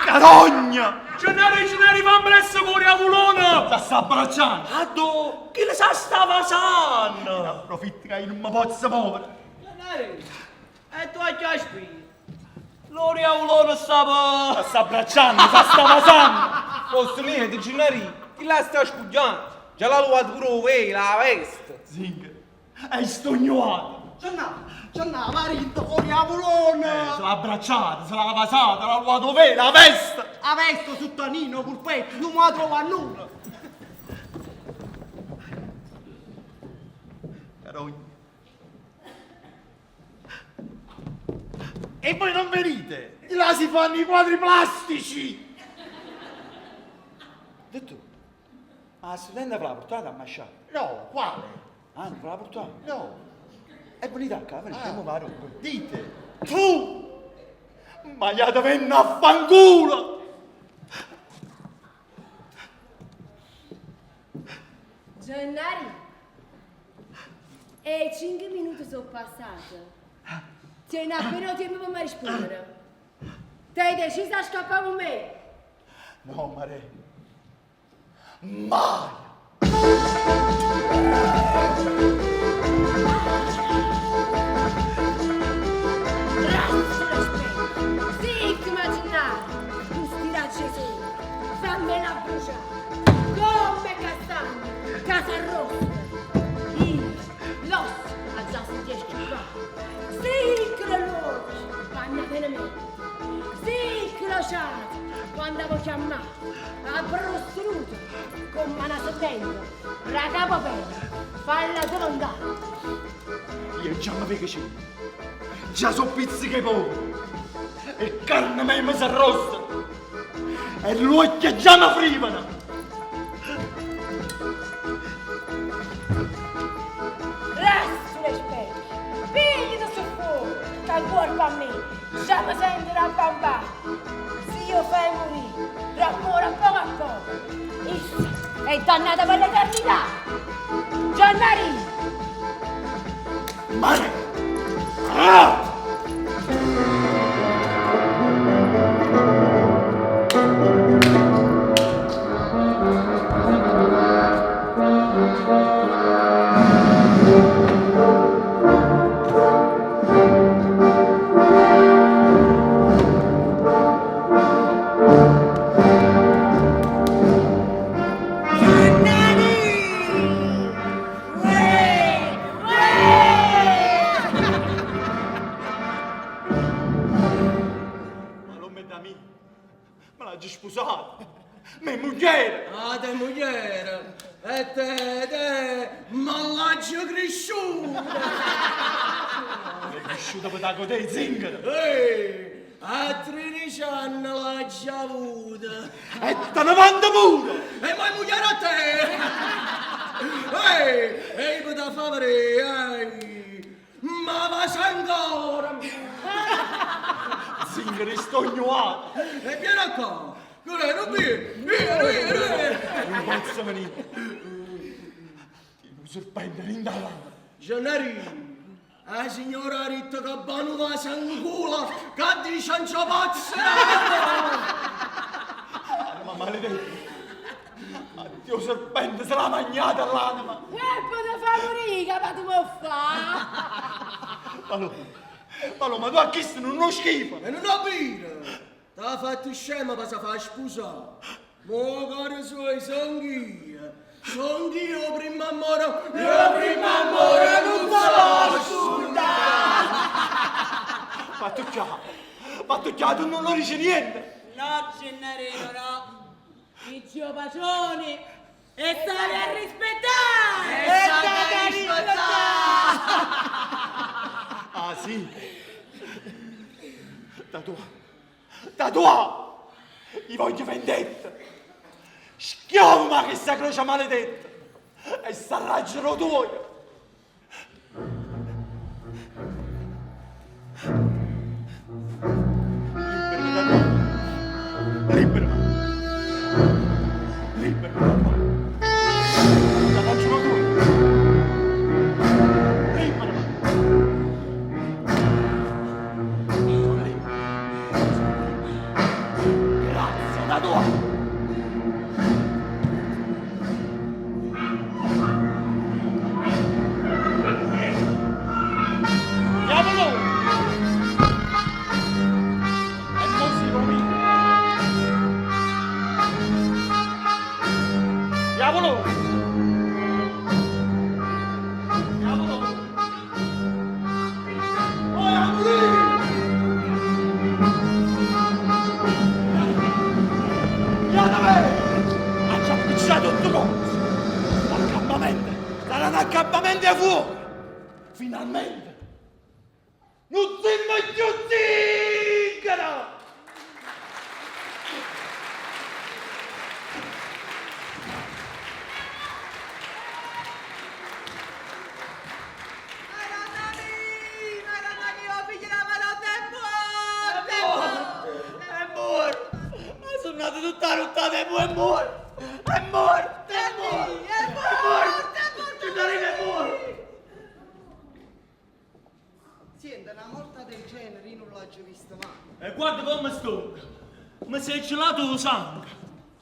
Carogna! Gennari, fa presso con la mulona! Sta abbracciando! Addo, che le sa stava sanno? Approfitti che io non mi posso muovere! Gennari, e tu hai già spinto? Gloria mulona stava... Sta abbracciando, sta vasando! Posso niente, Gennari, chi la sta spugliando? Già l'ha luato pure la veste. Zingaro, hai stognato! C'è maritto con diavolone! Se l'ha abbracciata, se l'ha vasata, l'ha luato la veste! Ha visto su Tonino col petto, non mi ha trovato nulla! Carogna! E voi non venite? Là si fanno i quadri plastici! Detto, ma la studente ve l'ha portata a masciare? No, quale? Ah, non ve l'ha portata? No. E venite a casa, venite, mo vado. Dite. Tu! Ma gli ha venno a fanculo! Gennari, e 5 minuti sono passati. Tieni appena tempo per mi rispondere. Ti hai deciso a scappare con me? No, Mare. Mai! Razzo lo specchio! Sì, ti immaginare! Tu stiracci solo! Fammela bruciare! Come castagna! Casa rossa! Io, l'osso, a già si riesce qua! Sì, che lo panna bene me! Sì, che lo ciato! Quando avevo chiamato! A prostituta! Con mano dentro! Ragapa bene! Falla domandare! Io già mi vedo c'è. Già so pizziche poveri. E carne mia mi si arrosta. E l'occhio già mi frivano. Resto le specchi! Pigliati su fuoco! Che il corpo a me! Già mi sento da bambà! Se io fai morire! è dannata per l'eternità. Gennari! Mare! Ah! Mia moglie! Ah, te moglie! E te, mallaggio cresciuto! È cresciuta per da godere zingaro! A 13 anni l'ha già avuta! E te ne manda pure! E poi moglie a te! Ehi, può fare, ma va ancora! Zingaro è stognoato! E vieni qua! Non vieni! Non posso venire! Ti non sorprendere in dalla! Gennari! La signora ha detto che vanno da Sangula, che dice non ci pazza! Ma maledetto! Addio serpente, se l'ha mangiata l'anima! Potete fare morire, che fate fare? Ma tu a chi non lo schifo? E non ho bene! T'ha fatto scema per fare sposare! Mo cari suoi, son io prima amore, non posso scordare! Fatto chiaro, tu non lo dici niente! No, Gennarino, no! Il zio Pacioni! E stai a rispettare! E stai a rispettare! Ah sì? Da tua! Io voglio vendetta! Schioma che sta croce maledetta! E sta raggio tuo! Liberami! La raggio tuo! Liberami! Grazie, da tua! Accampamento a fuoco! Finalmente! Non siamo più zingaro! È morto! Sono nato tutta ruttata e è morto! È morto! Senti, una morte del genere io non l'ho già vista mai. E guarda come sto! Mi sei gelato lo sangue!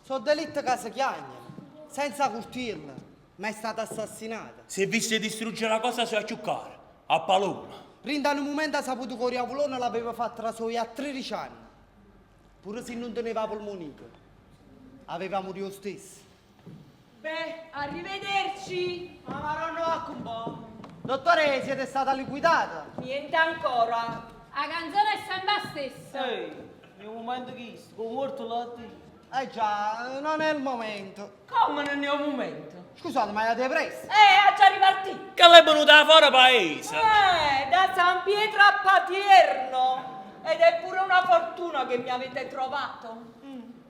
Sono delitti che si chiamano, senza curtirla, ma è stata assassinata. Se visse distruggere la cosa si va a giocare, a Paloma. Rinda in un momento ha saputo che Oriavulone l'aveva fatta rasoia a 13 anni. Pure se non teneva polmonite, aveva morito lo stesso. Beh, arrivederci. Ma maronna un po'. Dottore, siete stata liquidata? Niente ancora. La canzone è sempre la stessa. È un momento che con morto là Già, non è il momento. Come non è un momento? Scusate, ma è depressa? Ha già ripartito. Che l'è venuta fuori paese! Da San Pietro a Patierno. Ed è pure una fortuna che mi avete trovato.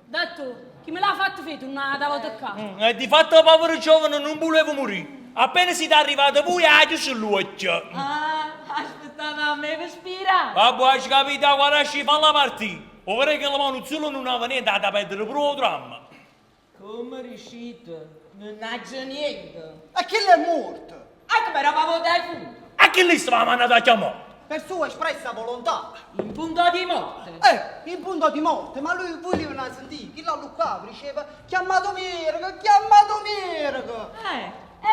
Dottore, chi me l'ha fatto fare una volta qua? E di fatto povero giovane non volevo morire. Appena siete arrivati voi, ha chiuso l'occhio. Aspettava a me per spirare. Vabbè, hai capito, guarda, ci fa la partita. O vorrei che la mano solo non aveva niente da perdere pure il dramma. Che Come riuscite? Non c'è niente. E chi è morto? Ecco, mi eravamo dai punti. A chi lì stavamo andando a chiamare? Per sua espressa volontà. In punto di morte. In punto di morte, ma lui voleva sentire, chi l'ha luccato, diceva chiamato Mirko. E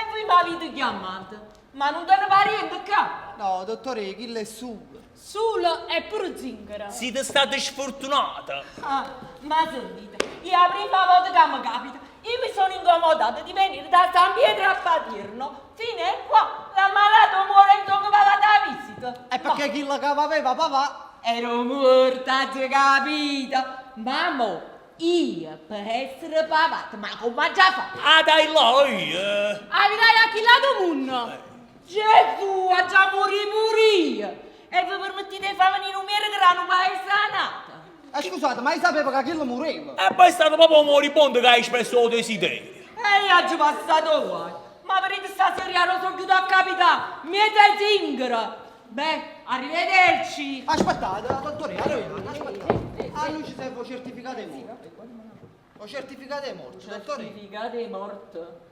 voi mi avete chiamato. Ma non te ne pare niente qua? No, dottore, chi è Sul? Sul è pure zingara. Siete state sfortunate. Ah, ma sentite, io la prima volta che mi capita, io mi sono incomodata di venire da San Pietro a Patirno. Fine qua, l'ammalato muore in tonga va da visita. E perché chi la cava aveva papà? Ero morta, ti capito? Ma mo, io per essere pavata, ma come già fatto? Ah, dai là, Avirai a chi lato munno. Gesù, ha già morito pure io. E vi permettete di far venire un mio grano paesanata? Scusate, ma io sapevo che chi moriva? E poi è stato proprio un moribondo che ha espresso il desiderio. E io oggi passato qua. Ma vedete stasera non sono chiuso a capitare. Miete zingara. Beh, arrivederci. Aspettate, dottore, aspettate. A lui ci serve un certificato di morte. Un certificato di morte, dottore. Certificato di morte.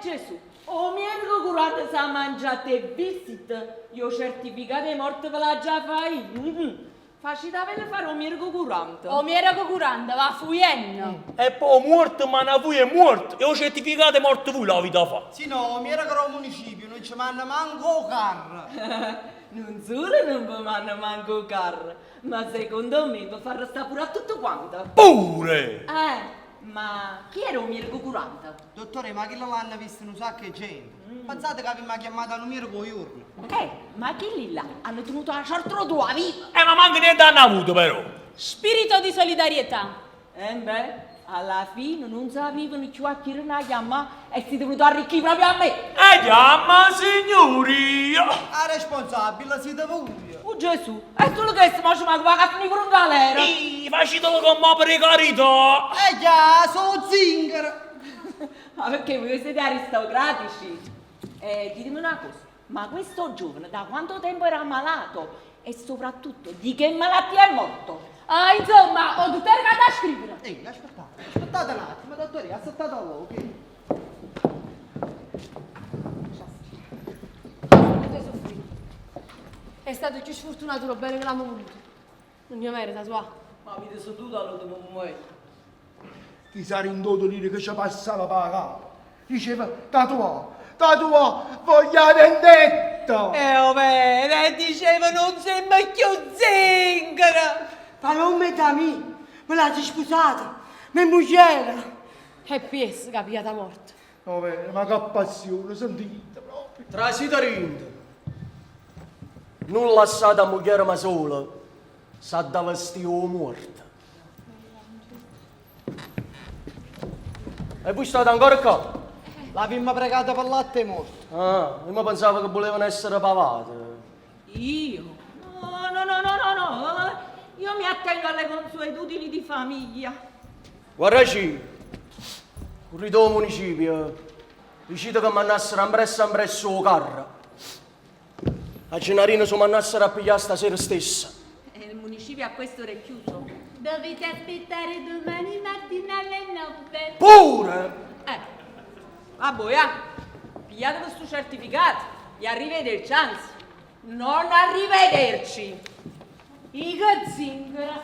Gesù, o mio curante sa mangiate visite, io certificato di morte ve l'ha già fai. Facite per fare un mio curante. O mi era curante, va fuienno. E poi morto, ma una voi è morto. E ho certificato morto voi la vita fa. Sì, no, mi era che era un municipio, non ci manna manco carro. Non solo non vi manna manco carro, ma secondo me vi fa restare pure a tutto quanto. Pure! Ma chi era un mio curante? Dottore, ma chi l'hanno visto un sacco di gente? Pensate che aveva chiamato a un mio giorno. Ma chi lì là hanno tenuto la sorte tua vita? Ma manco niente hanno avuto però. Spirito di solidarietà. Beh, alla fine non sapevano più a chi era chiamare e si è venuto a arricchire proprio a me. Chiama signori! La responsabile siete voi. Oh Gesù, è solo che si mangia ma va a finire pure in galera. Facitelo con me per carità. Già, sono zingaro. Ma perché voi siete aristocratici? Ditemi una cosa, ma questo giovane da quanto tempo era malato e soprattutto di che malattia è morto? Insomma, ho tutto il da scrivere. Aspettate un attimo, dottore, aspettate voi, ok? È stato più sfortunato lo bene che l'hanno voluto. Non gli merita, sua. Ma avete saputo all'ultimo momento? Ti sarà indotto dire che ci passava per la capa. Diceva, tatua, voglio vendetta. Vabbè, diceva non sembra più zingara. Palome da me, me l'ha sposata, mia moglie. E PS capiata morto. Vabbè, ma che passione, sentite proprio. Trasita rinde. Non lasciate la moglie ma sola, sa da vestire morta. E voi state ancora qua? L'abbiamo pregata per latte morto. Io pensavo che volevano essere pavate. Io? No. Io mi attengo alle consuetudini di famiglia. Guardaci, corrido al municipio, dicite che mi andassero ampresso il carro. A Gennarino si mandassero a pigliare stasera stessa. E il municipio a quest'ora è chiuso. Dovete aspettare domani mattina alle 9. Pure! Vabbè, pigliate questo certificato e arrivederci, anzi, non arrivederci. I zingara.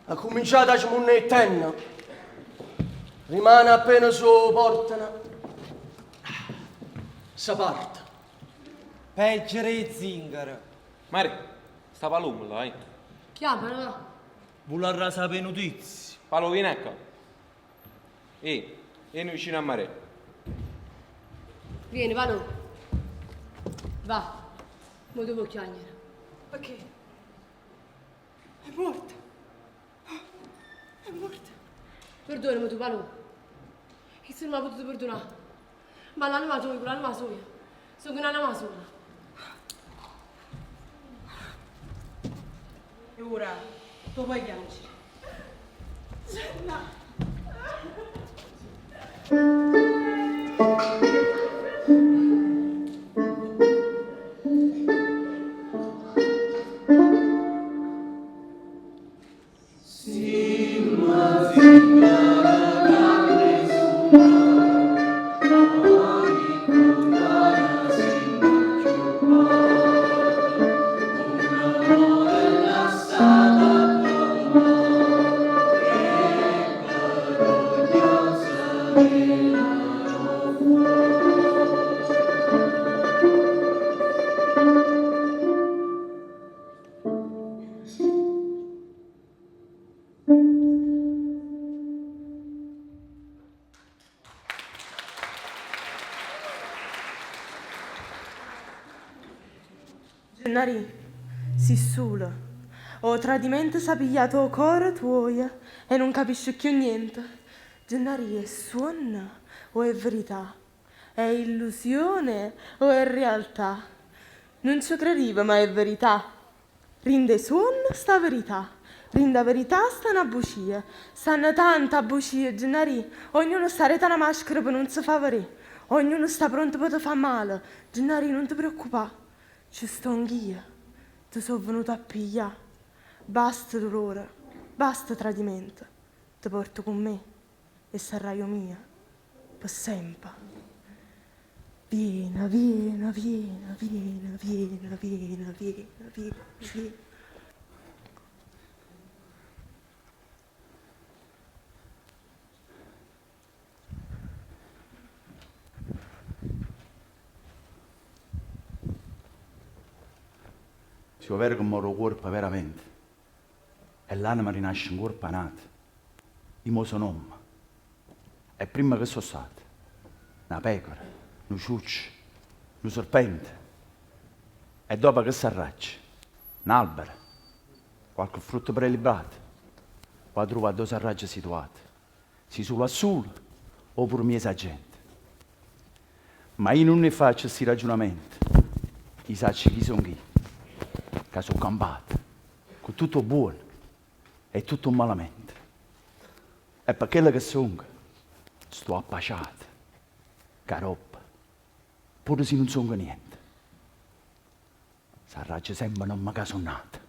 Ha cominciato a smunnettare. Rimane appena su portano. Si parte. Peggere zingara. Mari, sta Paloma là, Chiamano, va. Vuole sapere notizie. Palo, vieni qua. Vieni vicino a Mare. Vieni, va. Va. Mo devo chiamare. Perché? È morta. È morta. Perdonami tu, Palò. Che se non l'ha potuto perdonare. Ma l'anima soia, l'anima soia. Sono un'anima sola. E ora, tu puoi piangere. No. Gennari, si solo. O tradimento s'ha pigliato il cuore tuo e non capisci più niente. Gennari, è suono o è verità? È illusione o è realtà? Non ci crediva, ma è verità. Rinde suono sta verità. Rinde verità sta una bugia. Stanno tanta bugia, Gennari. Ognuno sta reta una maschera per non si fa vedere. Ognuno sta pronto per ti fare male. Gennari, non ti preoccupare. Ci sto anch'io. Ti sono venuto a pigliare. Basta dolore, basta tradimento. Ti porto con me e sarai mia per sempre. Vieni, vieni, vieni, vieni, vieni, vieni, vieni, vieni, vieni. Si può avere che muore il corpo veramente e l'anima rinasce in corpo nato. Io mo sono uomo. E prima che sono stato una pecora, un ciuccio, un serpente. E dopo che si arraccia, un albero, qualche frutto prelibato, poi trova due sarracce situate. Si sulla solo oppure miesa gente. Ma io non ne faccio questi ragionamenti. Io saccio chi sono io. Che sono campato, con tutto buono e tutto malamente. E per quello che sono, sto appasciato, caroppa, pure se non sono niente. S'arraggia sempre non mi caso nato.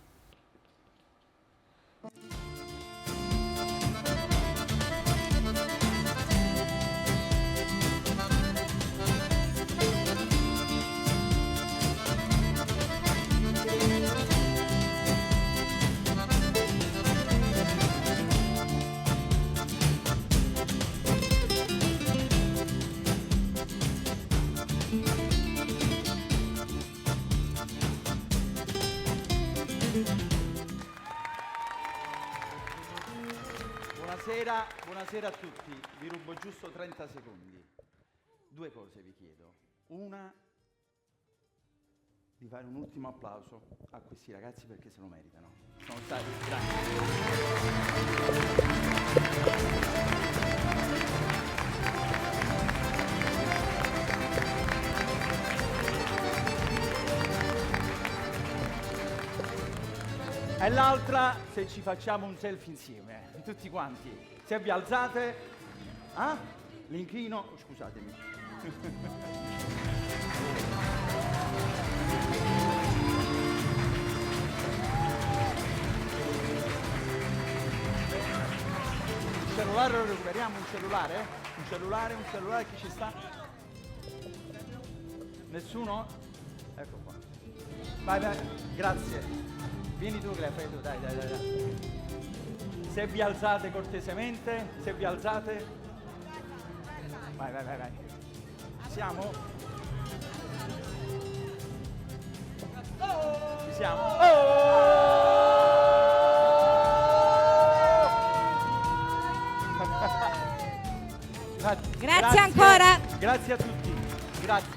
Buonasera a tutti, vi rubo giusto 30 secondi. Due cose vi chiedo. Una, di fare un ultimo applauso a questi ragazzi perché se lo meritano. Sono stati E l'altra, se ci facciamo un selfie insieme, tutti quanti. Se vi alzate, l'inchino, scusatemi. Un cellulare lo recuperiamo, un cellulare? Un cellulare, chi ci sta? Nessuno? Ecco qua. Vai, grazie. Vieni tu che la fai tu, dai. Se vi alzate cortesemente, se vi alzate. Vai. Ci siamo? Ci siamo? Grazie ancora. Grazie a tutti. Grazie.